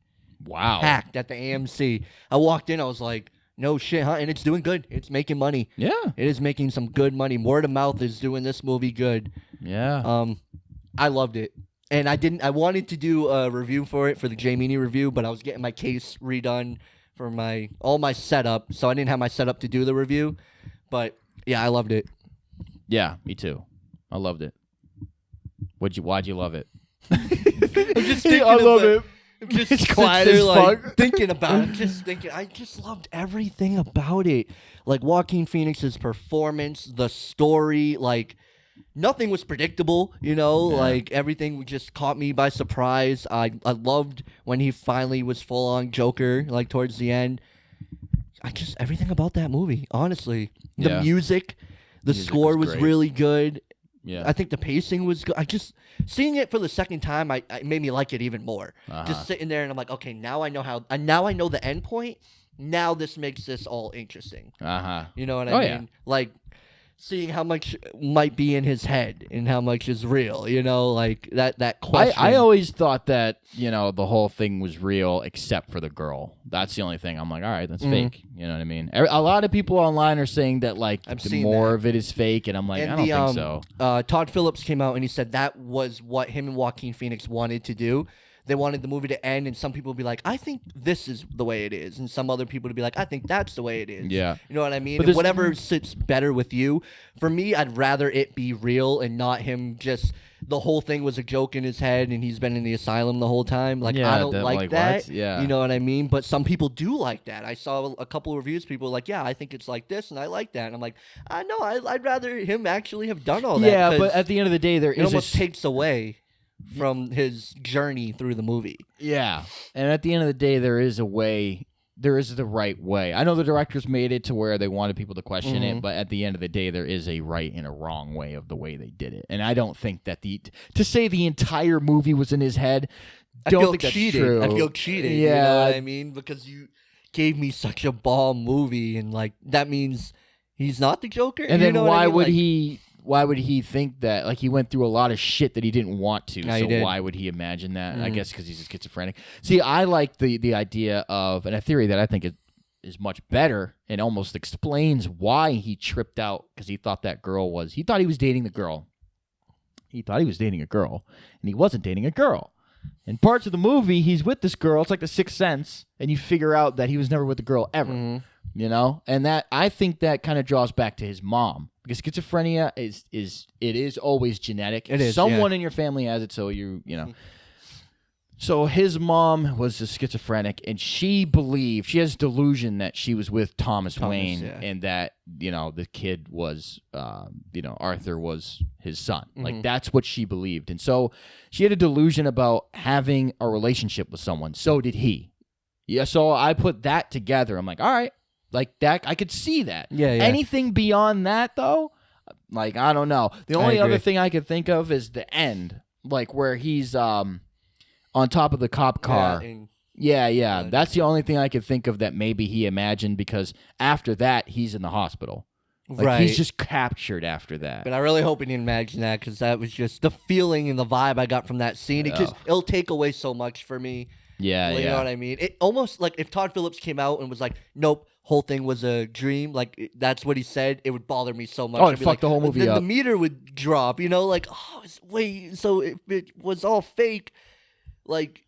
Wow. Packed at the AMC. I walked in, I was like, no shit, huh? And it's doing good. It's making money. Yeah. It is making some good money. Word of mouth is doing this movie good. Yeah. I loved it. And I wanted to do a review for it for the Jamie review, but I was getting my case redone for all my setup, so I didn't have my setup to do the review. But yeah, I loved it. Yeah, me too. I loved it. Why'd you love it? I'm just thinking I love about- it. I'm just It's sits quiet there, as like, fuck. thinking about it. I'm just thinking. I just loved everything about it. Like Joaquin Phoenix's performance, the story, like nothing was predictable. You know, Yeah. like everything just caught me by surprise. I loved when he finally was full on Joker, like towards the end. Everything about that movie, honestly. The Yeah. music, the Music score was was great. really good. Yeah. I think the pacing was good. Seeing it for the second time, it made me like it even more. Uh-huh. Just sitting there and I'm like, okay, now I know the end point. Now this makes this all interesting. Uh-huh. You know what Oh, I yeah. mean? Like seeing how much might be in his head and how much is real. You know, like that question. I always thought that, the whole thing was real except for the girl. That's the only thing. I'm like, all right, that's fake. You know what I mean? A lot of people online are saying that, like, I've seen more that. of it is fake, and I'm like, And I don't think so. Todd Phillips came out and he said that was what him and Joaquin Phoenix wanted to do. They wanted the movie to end, and some people would be like, I think this is the way it is. And some other people would be like, I think that's the way it is. Yeah. You know what I mean? But And there's- whatever sits better with you. For me, I'd rather it be real and not him just the whole thing was a joke in his head and he's been in the asylum the whole time. Like, Yeah, I don't that- like like, that. what? Yeah. You know what I mean? But some people do like that. I saw a couple of reviews. People were like, yeah, I think it's like this, and I like that. And I'm like, I know. I'd rather him actually have done all that. Yeah, 'cause but at the end of the day, there it is almost takes away from his journey through the movie. Yeah, and at the end of the day, there is a way the right way. I know the directors made it to where they wanted people to question it, but at the end of the day, there is a right and a wrong way of the way they did it. And I don't think that to say the entire movie was in his head, I don't feel think cheated. that's true. I feel cheated. Yeah. You know what I mean? Because you gave me such a bomb movie, and like that means he's not the Joker. And you then know what I why mean? would Like, he? Why would he think that? Like, he went through a lot of shit that he didn't want to. Yeah, so he did. why would he imagine that? I guess because he's a schizophrenic. See, I like the idea of, and a theory that I think is much better and almost explains why he tripped out, because he thought he thought he was dating the girl. He thought he was dating a girl, and he wasn't dating a girl. In parts of the movie, he's with this girl. It's like The Sixth Sense, and you figure out that he was never with the girl ever. You know, and that I think that kind of draws back to his mom, because schizophrenia is always genetic. It is, someone in your family has it, so you know. So his mom was a schizophrenic, and she has delusion that she was with Thomas Wayne, and that the kid was Arthur was his son. Like, that's what she believed, and so she had a delusion about having a relationship with someone. So did he. Yeah. So I put that together. I'm like, all right. Like that, I could see that. Yeah. Anything beyond that, though, like, I don't know. The only other thing I could think of is the end, like where he's on top of the cop car. Yeah. That's the only thing I could think of that maybe he imagined, because after that, he's in the hospital. Like, right. He's just captured after that. But I really hope he didn't imagine that, because that was just the feeling and the vibe I got from that scene. It'll take away so much for me. Yeah. You know what I mean? It almost like if Todd Phillips came out and was like, "Nope, whole thing was a dream." Like, that's what he said. It would bother me so much. Oh, it fucked the whole movie then up. The meter would drop. You know, like, wait, so if it was all fake, like,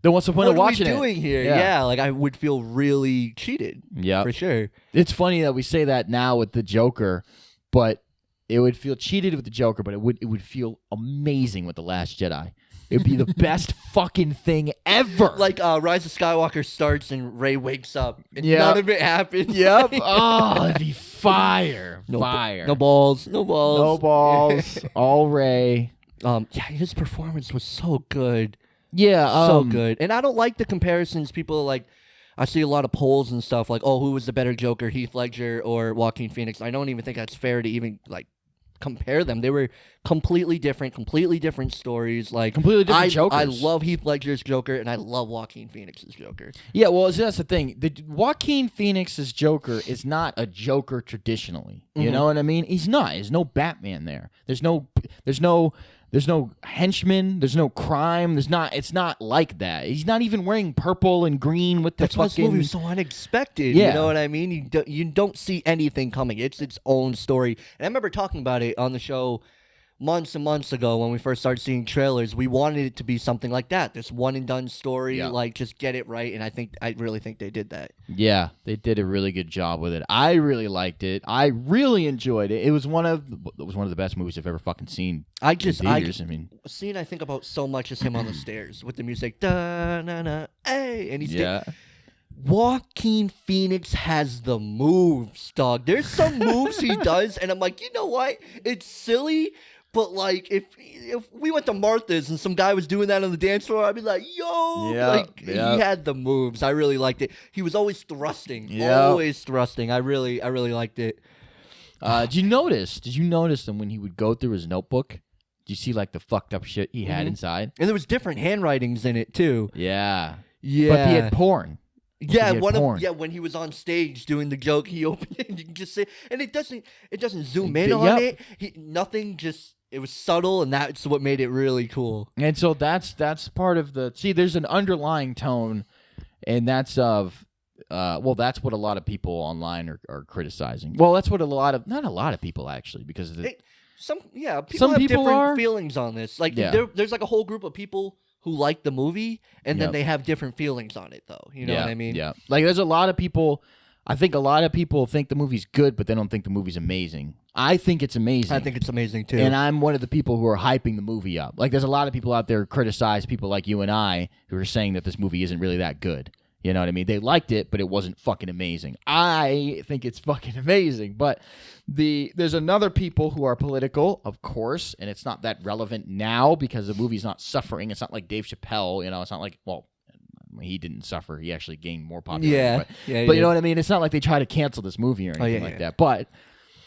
then what's the point of watching what are we doing here? Yeah. Like, I would feel really cheated. Yeah, for sure. It's funny that we say that now with the Joker, but it would feel cheated with the Joker, but it would feel amazing with The Last Jedi. It would be the best fucking thing ever. Like, Rise of Skywalker starts and Rey wakes up and none of it happens. Yep. Oh, it'd be fire. No balls. balls. All Rey. His performance was so good. Yeah. So good. And I don't like the comparisons. People like, I see a lot of polls and stuff like, oh, who was the better Joker, Heath Ledger or Joaquin Phoenix? I don't even think that's fair to even like compare them. They were completely different stories. Like, completely different Jokers. I love Heath Ledger's Joker and I love Joaquin Phoenix's Joker. Yeah, well, that's the thing. The Joaquin Phoenix's Joker is not a Joker traditionally. You know what I mean? He's not. There's no Batman there. There's no henchman. There's no crime. It's not like that. He's not even wearing purple and green with the That's why this movie was so unexpected. Yeah. You know what I mean? You don't see anything coming. It's its own story. And I remember talking about it on the show months and months ago when we first started seeing trailers. We wanted it to be something like that. This one and done story, like, just get it right. And I really think they did that. Yeah, they did a really good job with it. I really liked it. I really enjoyed it. It was one of the best movies I've ever fucking seen. A scene I think about so much is him on the stairs with the music, da na na, hey, and he's Joaquin Phoenix has the moves, dog. There's some moves he does, and I'm like, you know what? It's silly. But, like, if we went to Martha's and some guy was doing that on the dance floor, I'd be like, yo. He had the moves. I really liked it. He was always thrusting. Always thrusting. I really liked it. Did you notice that when he would go through his notebook, did you see, like, the fucked up shit he had inside? And there was different handwritings in it, too. Yeah. But he had porn. When he was on stage doing the joke, he opened it and you can just say, and it doesn't zoom in on it. It was subtle, and that's what made it really cool. And so that's part of there's an underlying tone, and that's that's what a lot of people online are criticizing. Well, that's what not a lot of people actually, because some people have different feelings on this. Like, there's like a whole group of people who like the movie, and then they have different feelings on it, though. You know what I mean? Yeah. Like, there's a lot of people. I think a lot of people think the movie's good, but they don't think the movie's amazing. I think it's amazing. I think it's amazing, too. And I'm one of the people who are hyping the movie up. Like, there's a lot of people out there who criticize people like you and I who are saying that this movie isn't really that good. You know what I mean? They liked it, but it wasn't fucking amazing. I think it's fucking amazing. But there's another people who are political, of course, and it's not that relevant now because the movie's not suffering. It's not like Dave Chappelle, you know. It's not like, well, he didn't suffer. He actually gained more popularity. Yeah. But you know what I mean? It's not like they try to cancel this movie or anything like that. But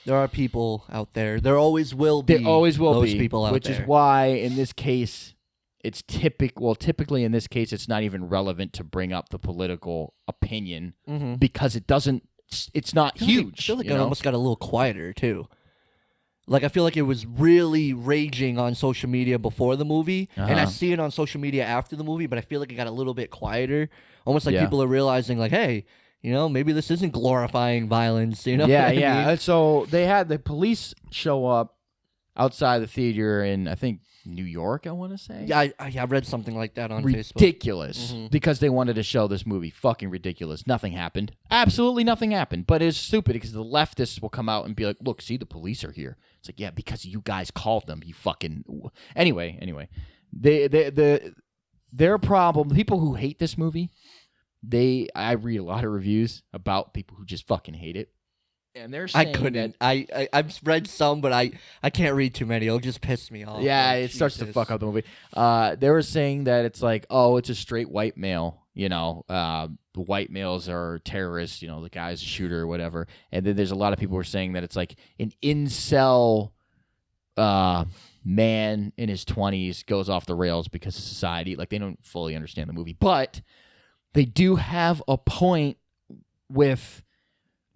there are people out there. There always will be. There always will those be, people out which there. is why in this case, it's typically in this case, it's not even relevant to bring up the political opinion because it doesn't. It's not huge. I feel like it almost got a little quieter too. Like, I feel like it was really raging on social media before the movie, and I see it on social media after the movie, but I feel like it got a little bit quieter. Almost like people are realizing, like, hey, maybe this isn't glorifying violence, Yeah, yeah. So they had the police show up outside the theater in, I think, New York, I want to say. Yeah, I read something like that on Facebook. Ridiculous. Because they wanted to show this movie. Fucking ridiculous. Nothing happened. Absolutely nothing happened. But it's stupid because the leftists will come out and be like, look, see, the police are here. It's like, yeah, because you guys called them, you fucking... Anyway. Their problem, the people who hate this movie, I read a lot of reviews about people who just fucking hate it. And they're saying I couldn't. I've read some, but I can't read too many. It'll just piss me off. Yeah, it starts to fuck up the movie. They were saying that it's like, oh, it's a straight white male. The white males are terrorists. The guy's a shooter or whatever. And then there's a lot of people who are saying that it's like an incel man in his 20s goes off the rails because of society. Like, they don't fully understand the movie. But they do have a point with...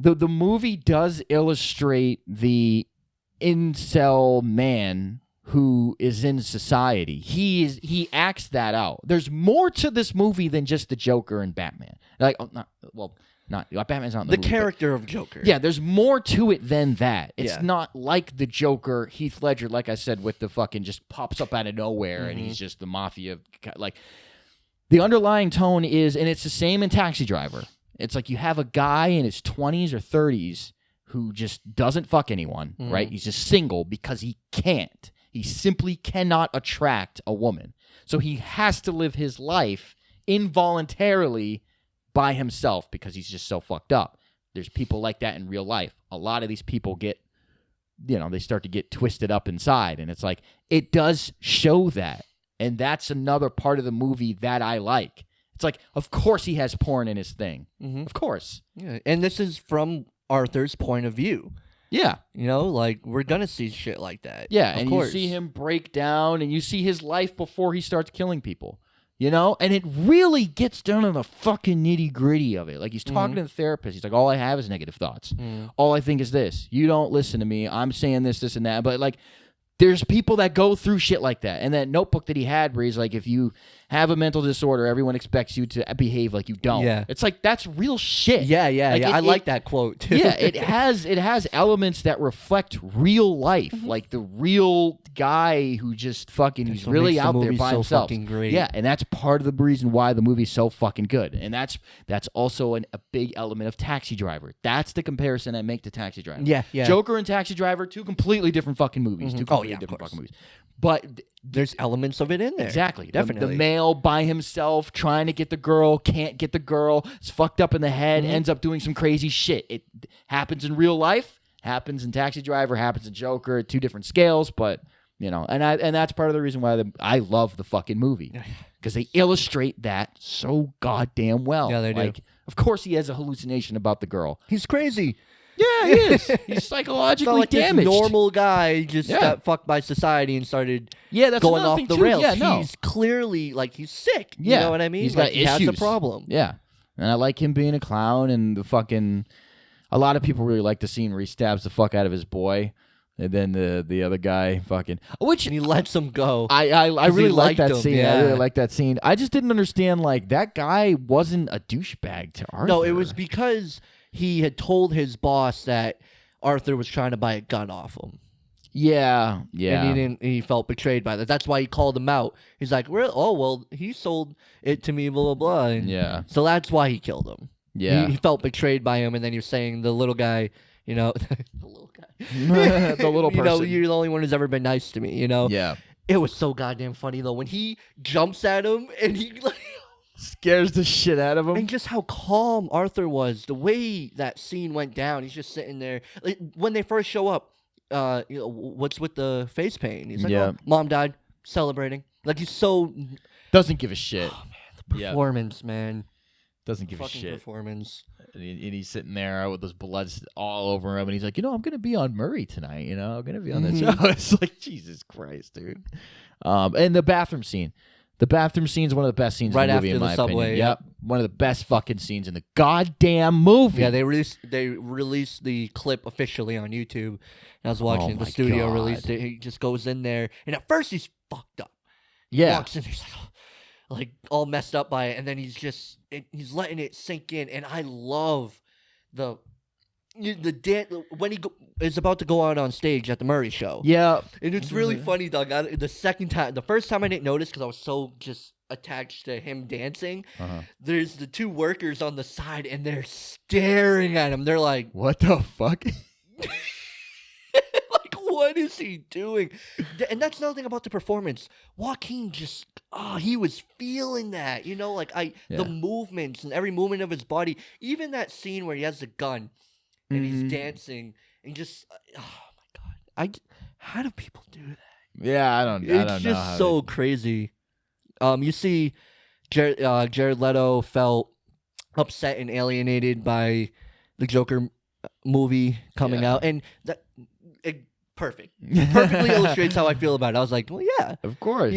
The movie does illustrate the incel man who is in society. He acts that out. There's more to this movie than just the Joker and Batman. Batman's not in the movie, character of Joker. Yeah, there's more to it than that. It's not like the Joker, Heath Ledger, like I said, with the fucking just pops up out of nowhere and he's just the mafia. Like, the underlying tone is, and it's the same in Taxi Driver. It's like you have a guy in his 20s or 30s who just doesn't fuck anyone, right? He's just single because he can't. He simply cannot attract a woman. So he has to live his life involuntarily by himself because he's just so fucked up. There's people like that in real life. A lot of these people get, they start to get twisted up inside. And it's like, it does show that. And that's another part of the movie that I like. It's like, of course he has porn in his thing. Of course. Yeah, and this is from Arthur's point of view. Yeah. Like, we're going to see shit like that. Yeah, of and course. You see him break down, and you see his life before he starts killing people. And it really gets down to the fucking nitty-gritty of it. Like, he's talking to the therapist. He's like, all I have is negative thoughts. All I think is this. You don't listen to me. I'm saying this, and that. But, like, there's people that go through shit like that. And that notebook that he had where he's like, if you have a mental disorder, everyone expects you to behave like you don't. Yeah. It's like, that's real shit. Yeah. I like that quote, too. Yeah, it has elements that reflect real life. Like the real guy who just fucking, who's really out there by himself. Fucking great. Yeah, and that's part of the reason why the movie's so fucking good. And that's also a big element of Taxi Driver. That's the comparison I make to Taxi Driver. Yeah. Joker and Taxi Driver, two completely different fucking movies. Two completely different fucking movies. But there's elements of it in there. Exactly. Definitely. The male by himself trying to get the girl, can't get the girl, is fucked up in the head, ends up doing some crazy shit. It happens in real life, happens in Taxi Driver, happens in Joker at two different scales, but, and that's part of the reason why I love the fucking movie. Because they illustrate that so goddamn well. Yeah, they do. Like, of course he has a hallucination about the girl. He's crazy. Yeah, he is. He's psychologically damaged. This normal guy just got fucked by society and started that's going off the rails. Yeah, he's clearly, he's sick. Yeah. You know what I mean? He's got he issues. has a problem. Yeah. And I like him being a clown and the fucking... A lot of people really like the scene where he stabs the fuck out of his boy. And then the other guy fucking... And he lets him go. I really like that scene. Yeah. I really like that scene. I just didn't understand, that guy wasn't a douchebag to Arthur. No, it was because he had told his boss that Arthur was trying to buy a gun off him. Yeah. And he felt betrayed by that. That's why he called him out. He's like, he sold it to me, blah, blah, blah. And so that's why he killed him. Yeah. He felt betrayed by him, and then you're saying the little guy, the little guy. The little person. You're the only one who's ever been nice to me, Yeah. It was so goddamn funny, though, when he jumps at him, and he, scares the shit out of him. And just how calm Arthur was, the way that scene went down. He's just sitting there. When they first show up, what's with the face paint? He's like, Mom died, celebrating. He's so... Doesn't give a shit. Oh, man, the performance, man. Doesn't give Fucking a shit. Performance. And he's sitting there with those bloods all over him, and he's like, I'm gonna be on Murray tonight. I'm gonna be on that show. It's like, Jesus Christ, dude. And the bathroom scene. The bathroom scene is one of the best scenes Right in the movie, after in the my subway, opinion. yep. One of the best fucking scenes in the goddamn movie. Yeah, they released the clip officially on YouTube. And I was watching my the studio God. released it. He just goes in there, and at first he's fucked up. Yeah. Walks in, he's like all messed up by it, and then he's letting it sink in. And I love the when he is about to go out on stage at the Murray show. Yeah. And it's really funny, Doug. The first time I didn't notice because I was so just attached to him dancing. There's the two workers on the side, and they're staring at him. They're like, what the fuck? like, what is he doing? And that's another thing about the performance. Joaquin just, he was feeling that, the movements and every movement of his body. Even that scene where he has the gun and he's dancing and just, oh my God. How do people do that? Yeah, I don't know. It's just so crazy. You see, Jared Leto felt upset and alienated by the Joker movie coming out, and perfectly illustrates how I feel about it. I was like, well, yeah, of course.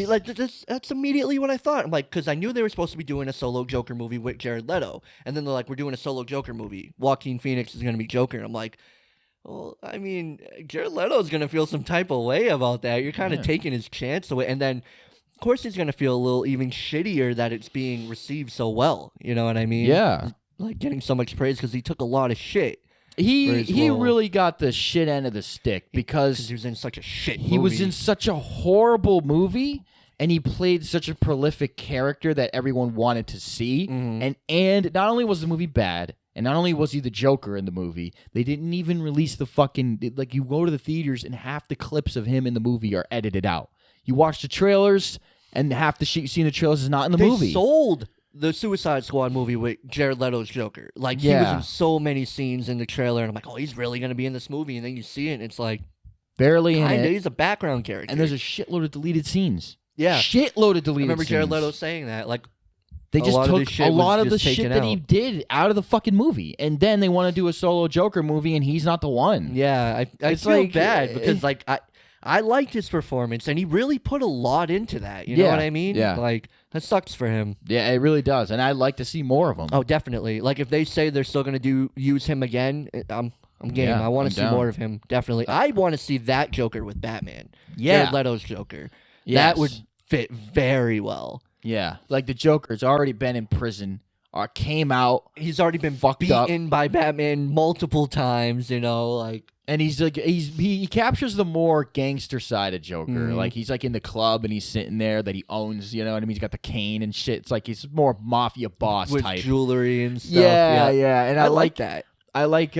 That's immediately what I thought. I'm like, because I knew they were supposed to be doing a solo Joker movie with Jared Leto, and then they're like, we're doing a solo Joker movie. Joaquin Phoenix is going to be Joker, and I'm like, well, I mean, Jared Leto's going to feel some type of way about that. You're kind of taking his chance away, and then, of course, he's going to feel a little even shittier that it's being received so well. You know what I mean? Yeah. Like getting so much praise because he took a lot of shit. He really got the shit end of the stick because he was in such a shit movie. He was in such a horrible movie, and he played such a prolific character that everyone wanted to see. And not only was the movie bad, and not only was he the Joker in the movie, they didn't even release the fucking, like, you go to the theaters and half the clips of him in the movie are edited out. You watch the trailers, and half the shit you see in the trailers is not in the movie. They sold the Suicide Squad movie with Jared Leto's Joker. Like, he was in so many scenes in the trailer, and I'm like, oh, he's really going to be in this movie. And then you see it, and it's like, barely in it. He's a background character. And there's a shitload of deleted scenes. Yeah. Shitload of deleted scenes. I remember Jared Leto saying that. Like, they just took a lot of the shit that he out. did out of the fucking movie. And then they want to do a solo Joker movie, and he's not the one. Yeah, I feel bad because, like, I liked his performance, and he really put a lot into that. You know what I mean? Yeah. Like, that sucks for him. Yeah, it really does. And I'd like to see more of him. Oh, definitely. Like, if they say they're still going to use him again, I'm game. Yeah, I want to see down. more of him. Definitely. I want to see that Joker with Batman. Yeah. Jared Leto's Joker. Yes. That would fit very well. Yeah. Like, the Joker's already been in prison. Came out. He's already been fucked up beaten by Batman multiple times, like. And he's like, he captures the more gangster side of Joker. Like, he's like in the club and he's sitting there that he owns, you know what I mean? He's got the cane and shit. It's like he's more mafia boss with type. Jewelry and stuff. Yeah. And I like that. I like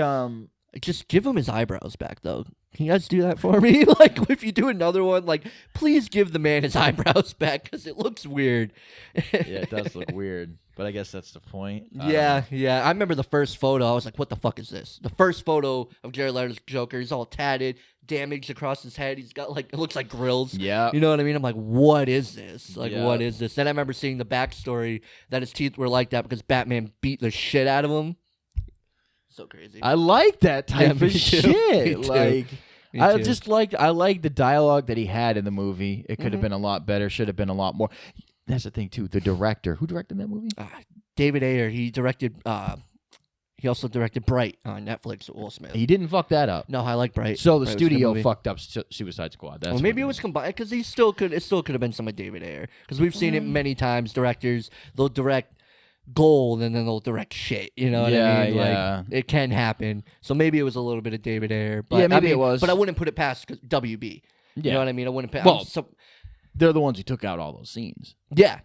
just give him his eyebrows back though. Can you guys do that for me? Like, if you do another one, like, please give the man his eyebrows back because it looks weird. Yeah, it does look weird. But I guess that's the point. Yeah. I remember the first photo. I was like, what the fuck is this? The first photo of Jared Leto's Joker. He's all tatted, damaged across his head. He's got, like, it looks like grills. Yeah. You know what I mean? I'm like, what is this? Like, what is this? Then I remember seeing the backstory that his teeth were like that because Batman beat the shit out of him. So crazy. I like that type of shit. Like, I like the dialogue that he had in the movie. It could have been a lot better. Should have been a lot more. That's the thing too. The director, who directed that movie? David Ayer. He directed. He also directed Bright on Netflix with Will Smith. He didn't fuck that up. No, I like Bright. So the Bright studio fucked up Suicide Squad. That's maybe it was combined because it still could have been some of David Ayer because we've seen it many times. Directors, they'll direct gold and then they'll direct shit. You know what I mean? Yeah. Like, it can happen. So maybe it was a little bit of David Ayer. But maybe it was. But I wouldn't put it past WB. Yeah. You know what I mean? I wouldn't put. Well, they're the ones who took out all those scenes. Yeah.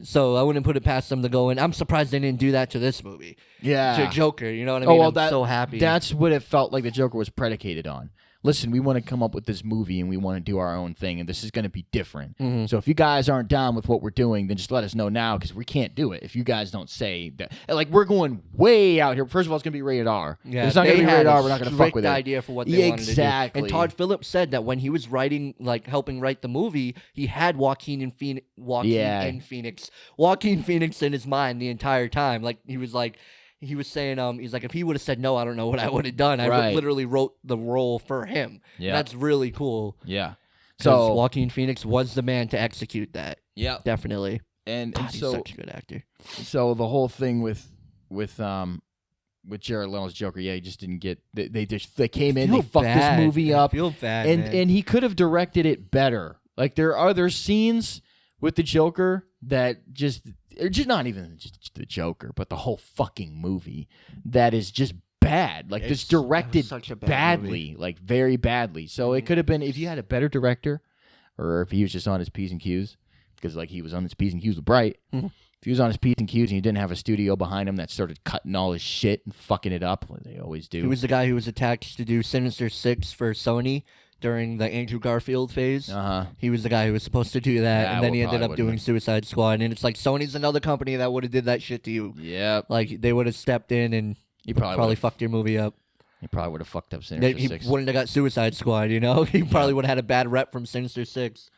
So I wouldn't put it past them to go in. I'm surprised they didn't do that to this movie. Yeah. To Joker. You know what I mean? I'm so happy. That's what it felt like the Joker was predicated on. Listen, we want to come up with this movie and we want to do our own thing, and this is going to be different. So if you guys aren't down with what we're doing, then just let us know now because we can't do it if you guys don't say that. Like, we're going way out here. First of all, it's going to be rated R. Yeah, it's not going to be rated R. We're not going to fuck with it. Idea for what they wanted to do. Exactly. And Todd Phillips said that when he was writing, like helping write the movie, he had Joaquin and Phoenix. Joaquin Phoenix in his mind the entire time. Like, he was saying, he's like, if he would have said no, I don't know what I would have done. I literally wrote the role for him. Yeah. That's really cool. Yeah. So Joaquin Phoenix was the man to execute that. Yeah. Definitely. And he's such a good actor. So the whole thing with Jared Leto's Joker, he just didn't get. They came in, they fucked this movie up. I feel bad, and he could have directed it better. Like, there are scenes with the Joker that just not even just the Joker, but the whole fucking movie that is just bad. Like, it's directed badly, movie. Like very badly. So it could have been, if you had a better director, or if he was just on his P's and Q's, because like he was on his P's and Q's with Bright. Mm-hmm. If he was on his P's and Q's and he didn't have a studio behind him that started cutting all his shit and fucking it up, like they always do. He was the guy who was attached to do Sinister Six for Sony during the Andrew Garfield phase. He was the guy who was supposed to do that, and then he ended up doing Suicide Squad. And it's like, Sony's another company that would have did that shit to you. Yep. Like, they would have stepped in and he probably fucked your movie up. He probably would have fucked up Sinister Six. He wouldn't have got Suicide Squad, you know? He probably would have had a bad rep from Sinister Six.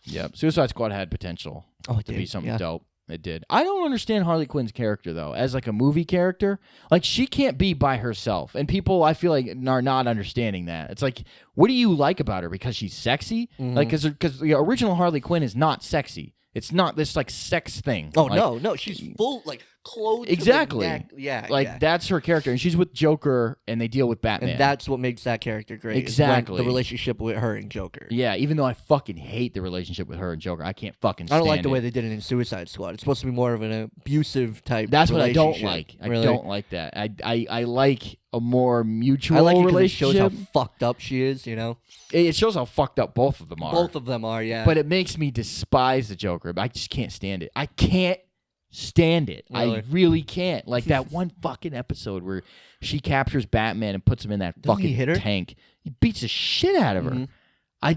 Yep. Suicide Squad had potential to be something dope. It did. I don't understand Harley Quinn's character, though, as like a movie character. Like, she can't be by herself. And people, I feel like, are not understanding that. It's like, what do you like about her? Because she's sexy? Mm-hmm. Like, because the original Harley Quinn is not sexy. It's not this, like, sex thing. Oh, like, no. She's full, like, clothed exactly. to the neck. Yeah. Like, that's her character. And she's with Joker, and they deal with Batman. And that's what makes that character great. Exactly. The relationship with her and Joker. Yeah, even though I fucking hate the relationship with her and Joker. I can't fucking stand it. I don't like the way they did it in Suicide Squad. It's supposed to be more of an abusive type That's what I don't relationship. like. Really? I don't like that. I like a more mutual I like it relationship. It shows how fucked up she is, you know? It shows how fucked up both of them are. Both of them are, yeah. But it makes me despise the Joker. I just can't stand it. I can't stand it. Really? I really can't. Like that one fucking episode where she captures Batman and puts him in that Doesn't fucking he hit her? tank. He beats the shit out of her. Mm-hmm. I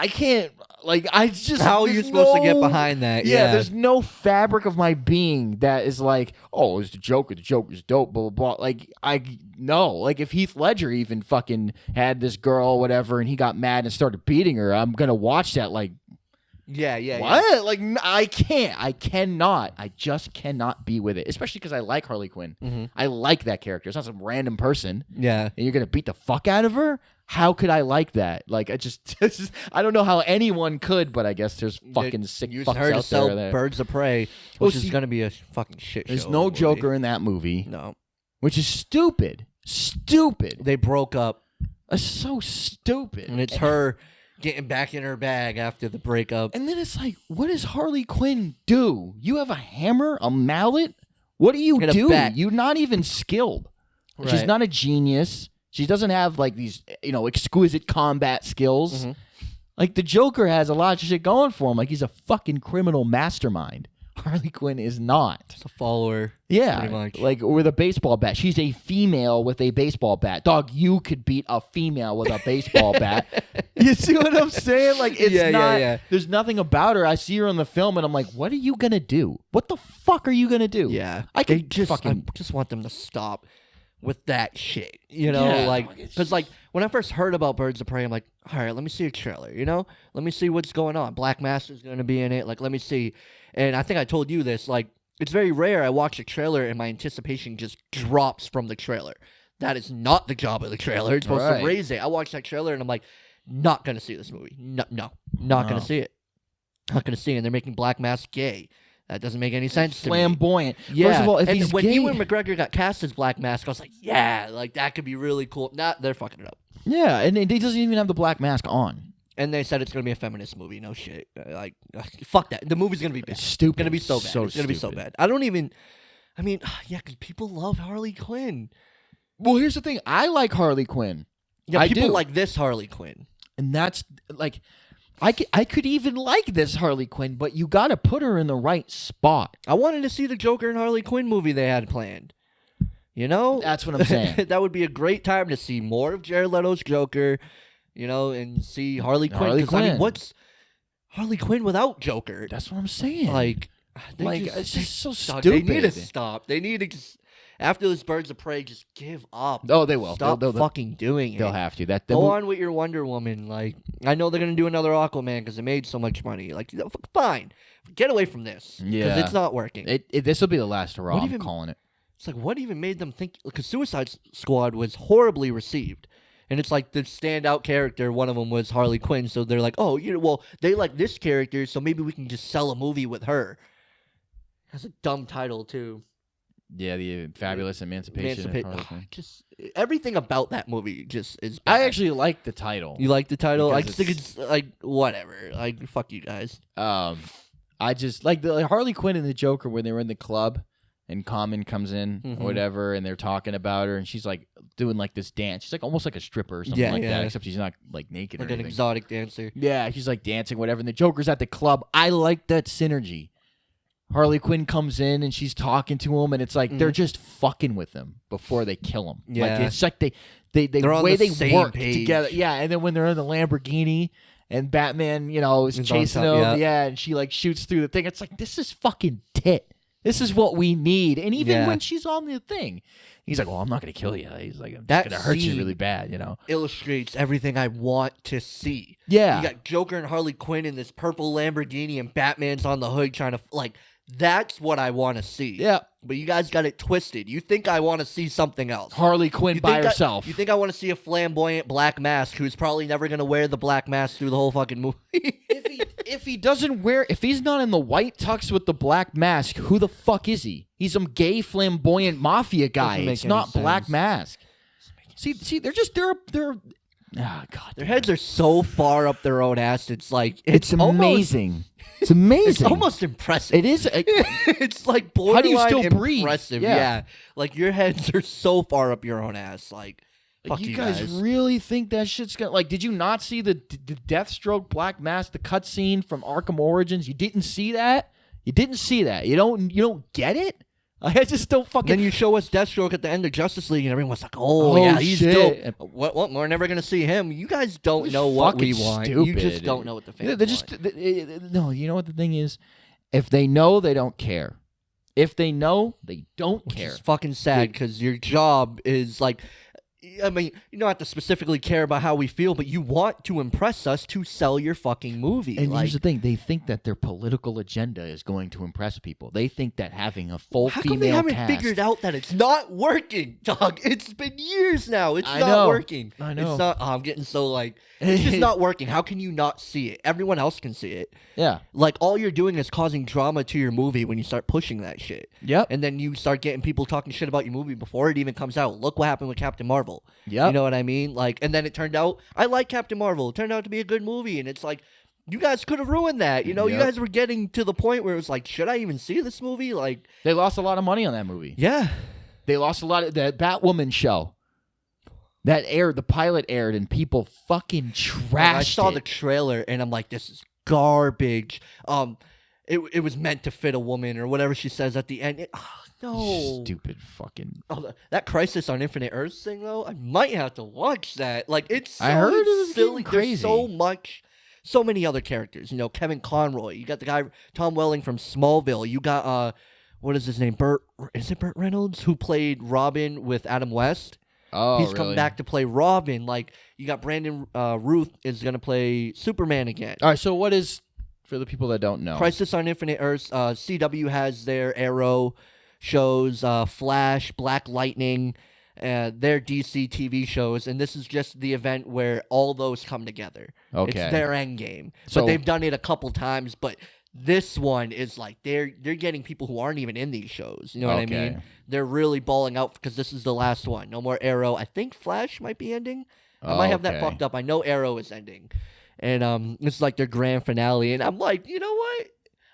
can't. Like, I just. How are you supposed to get behind that? Yeah, there's no fabric of my being that is like, oh, it's the Joker. The Joker's dope, blah, blah, blah. Like, no. Like, if Heath Ledger even fucking had this girl or whatever and he got mad and started beating her, I'm going to watch that like, yeah. what? Yeah. Like, I can't. I cannot. I just cannot be with it. Especially because I like Harley Quinn. Mm-hmm. I like that character. It's not some random person. Yeah. And you're going to beat the fuck out of her? How could I like that? Like, I don't know how anyone could, but I guess there's fucking sick use fucks her to out sell there. Birds of Prey, which is going to be a fucking shit show. There's no Joker in that movie. No. Which is stupid. Stupid. They broke up. It's so stupid. And it's her getting back in her bag after the breakup. And then it's like, what does Harley Quinn do? You have a hammer, a mallet? What do you do? You're not even skilled. Right. She's not a genius. She doesn't have like these, exquisite combat skills. Mm-hmm. Like the Joker has a lot of shit going for him. Like he's a fucking criminal mastermind. Harley Quinn is not. Just a follower. Yeah. Pretty much. Like with a baseball bat. She's a female with a baseball bat. Dog, you could beat a female with a baseball bat. You see what I'm saying? Like it's not. There's nothing about her. I see her in the film and I'm like, what are you gonna do? What the fuck are you gonna do? Yeah. I just want them to stop with that shit, because like when I first heard about Birds of Prey, I'm like, all right, let me see a trailer, let me see what's going on. Black Master's going to be in it, like let me see. And I think I told you this, like it's very rare I watch a trailer and my anticipation just drops from the trailer. That is not the job of the trailer. It's supposed to raise it. I watched that trailer and I'm like, not going to see this movie. Not going to see it. Not going to see it. And they're making Black Mask gay. That doesn't make any sense to me. Flamboyant. Yeah. First of all, if he's when gay... Ewan McGregor got cast as Black Mask, I was like, yeah, like that could be really cool. They're fucking it up. Yeah, and he doesn't even have the black mask on. And they said it's going to be a feminist movie. No shit. Fuck that. The movie's going to be bad. It's stupid. It's going to be so bad. It's going to be so bad. Because people love Harley Quinn. Well, here's the thing. I like Harley Quinn. Yeah, people like this Harley Quinn. And that's, like... I could even like this Harley Quinn, but you got to put her in the right spot. I wanted to see the Joker and Harley Quinn movie they had planned. That's what I'm saying. That would be a great time to see more of Jared Leto's Joker, and see Harley Quinn. I mean, what's Harley Quinn without Joker? That's what I'm saying. Like it's just so stupid. They need to stop. They need to just... After this Birds of Prey, just give up. Oh, they will. Stop They'll fucking doing it. They'll have to. Go on with your Wonder Woman. Like, I know they're gonna do another Aquaman because it made so much money. Like, fine, get away from this. Yeah, because it's not working. This will be the last hurrah. I'm calling it. It's like, what even made them think? Because Suicide Squad was horribly received. And it's like the standout character, one of them was Harley Quinn. So they're like, oh, well, they like this character, so maybe we can just sell a movie with her. That's a dumb title, too. Yeah, the Fabulous Emancipation of Harley Quinn. Just everything about that movie just is bad. I actually like the title. You like the title? I just think it's like, whatever. Like, fuck you guys. I just like the Harley Quinn and the Joker when they were in the club. And Common comes in or whatever, and they're talking about her, and she's like doing like this dance. She's like almost like a stripper or something like that, except she's not like naked or anything. Like an exotic dancer. Yeah, she's like dancing, whatever. And the Joker's at the club. I like that synergy. Harley Quinn comes in and she's talking to him, and it's like they're just fucking with him before they kill him. Yeah, like, it's like they're on way the they same work page. together. Yeah, and then when they're in the Lamborghini. And Batman, is chasing him. Yeah, and she like shoots through the thing. It's like, this is fucking tit. This is what we need. And even when she's on the thing, he's like, well, I'm not going to kill you. He's like, I'm just going to hurt you really bad, Illustrates everything I want to see. Yeah. You got Joker and Harley Quinn in this purple Lamborghini, and Batman's on the hood trying to, like, that's what I want to see. Yeah. But you guys got it twisted. You think I want to see something else. Harley Quinn by herself. You think I want to see a flamboyant black mask who's probably never going to wear the black mask through the whole fucking movie? If he's not in the white tux with the black mask, who the fuck is he? He's some gay flamboyant mafia guy. It's not Black Mask. See, they're oh God, their heads are so far up their own ass. It's like it's amazing. It's amazing. It's almost impressive. It is. It's like borderline how do you still impressive. breathe? Yeah, like your heads are so far up your own ass. Like, fuck you guys really think that shit's gonna like? Did you not see the Deathstroke Black Mask, the cutscene from Arkham Origins? You didn't see that. You don't get it. I just don't fucking. Then you show us Deathstroke at the end of Justice League, and everyone's like, "Oh yeah, he's shit. dope." What? We're never gonna see him. You guys don't know what we want. Stupid. You just don't know what the fans want. No, you know what the thing is? If they know, they don't care. If they know, they don't care. It's fucking sad because your job is like. I mean, you don't have to specifically care about how we feel, but you want to impress us to sell your fucking movie. And here's the thing. They think that their political agenda is going to impress people. They think that having a full how female come they haven't cast... figured out that it's not working, dog? It's been years now. It's I not know. working. I know. It's not... Oh, I'm getting so, like... It's just not working. How can you not see it? Everyone else can see it. Yeah. Like, all you're doing is causing drama to your movie when you start pushing that shit. Yep. And then you start getting people talking shit about your movie before it even comes out. Look what happened with Captain Marvel. Yep. You know what I mean? Like, and then it turned out... I like Captain Marvel. It turned out to be a good movie, and it's like... You guys could have ruined that. You know, you guys were getting to the point where it was like, should I even see this movie? Like, they lost a lot of money on that movie. Yeah. They lost a lot of that Batwoman show. That aired, the pilot aired, and people fucking trashed I saw the trailer, and I'm like, this is garbage. It was meant to fit a woman, or whatever she says at the end. No. Stupid fucking. Oh, that Crisis on Infinite Earths thing, though, I might have to watch that. Like, it's so I heard it was silly. crazy. There's so many other characters. You know, Kevin Conroy. You got the guy, Tom Welling from Smallville. You got, what is his name? Is it Burt Reynolds, who played Robin with Adam West? Oh, He's come back to play Robin. Like, you got Brandon Ruth is going to play Superman again. All right, so what is, for the people that don't know? Crisis on Infinite Earths. CW has their Arrow shows, Flash, Black Lightning, their DC TV shows, and this is just the event where all those come together. Okay. It's their end game. So, but they've done it a couple times, but this one is like they're getting people who aren't even in these shows. You know what I mean? They're really balling out because this is the last one. No more Arrow. I think Flash might be ending. I might have that fucked up. I know Arrow is ending. And it's like their grand finale. And I'm like, you know what?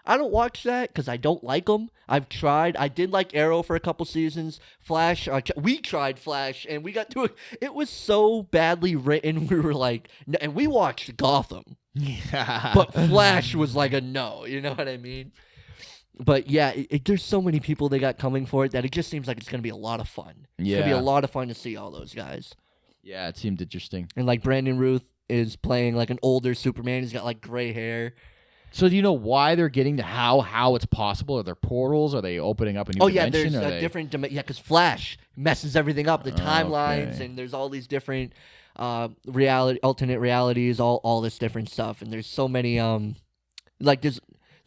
I don't watch that because I don't like them. I've tried. I did like Arrow for a couple seasons. Flash, we tried Flash, and we got to it. It was so badly written. We were like, and we watched Gotham. But Flash was like a no. You know what I mean? But yeah, there's so many people they got coming for it that it just seems like it's going to be a lot of fun. It's going to be a lot of fun to see all those guys. Yeah, it seemed interesting. And like Brandon Ruth is playing like an older Superman. He's got like gray hair. So do you know why they're getting to how it's possible? Are there portals? Are they opening up a new dimension? There's a different dimension. Yeah, because Flash messes everything up, the timelines, and there's all these different alternate realities, all this different stuff. And there's so many they're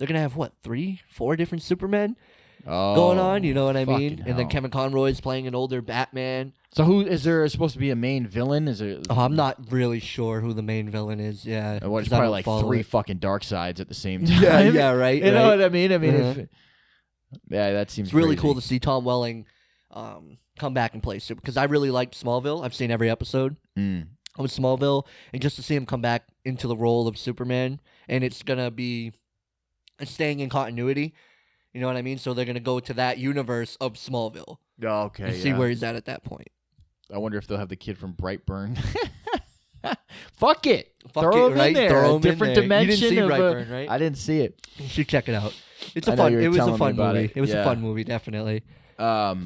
gonna have what 3-4 different Supermen going on. You know what I mean? And then Kevin Conroy's playing an older Batman. So who is there supposed to be a main villain? Is it? Oh, I'm not really sure who the main villain is. Yeah, What, it's probably like 3 fucking dark sides at the same time. Yeah, right. You know what I mean? I mean, that seems. It's really crazy. cool to see Tom Welling come back and play Super, because I really liked Smallville. I've seen every episode of Smallville, and just to see him come back into the role of Superman, and it's gonna be staying in continuity. You know what I mean? So they're gonna go to that universe of Smallville. Oh, okay. And see where he's at that point. I wonder if they'll have the kid from Brightburn. Fuck it. Throw Throw him him in there. Throw him a different in there. dimension. You didn't see of Brightburn, right? I didn't see it. You should check it out. It was a fun movie. It was a fun movie, definitely. What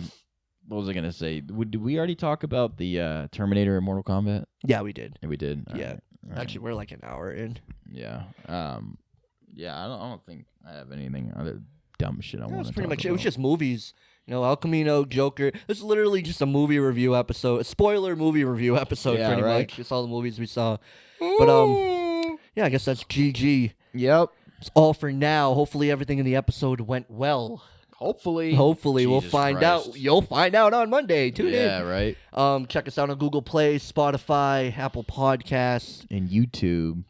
was I gonna say? Did we already talk about the Terminator and Mortal Kombat? Yeah, we did. Yeah, we did. All yeah. right. All right. Actually, we're like an hour in. Yeah. Yeah. I don't think I have anything other dumb shit I want to talk about. Pretty much. It was just movies. You know, El Camino, Joker. This is literally just a movie review episode, a spoiler movie review episode, pretty much. Just all the movies we saw. But yeah, I guess that's GG. Yep. It's all for now. Hopefully, everything in the episode went well. Hopefully, we'll find out. You'll find out on Monday. Tune in. Yeah, right. Check us out on Google Play, Spotify, Apple Podcasts, and YouTube.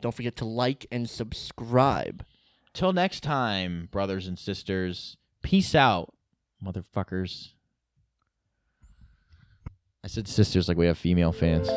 Don't forget to like and subscribe. Till next time, brothers and sisters. Peace out, motherfuckers. I said sisters like we have female fans.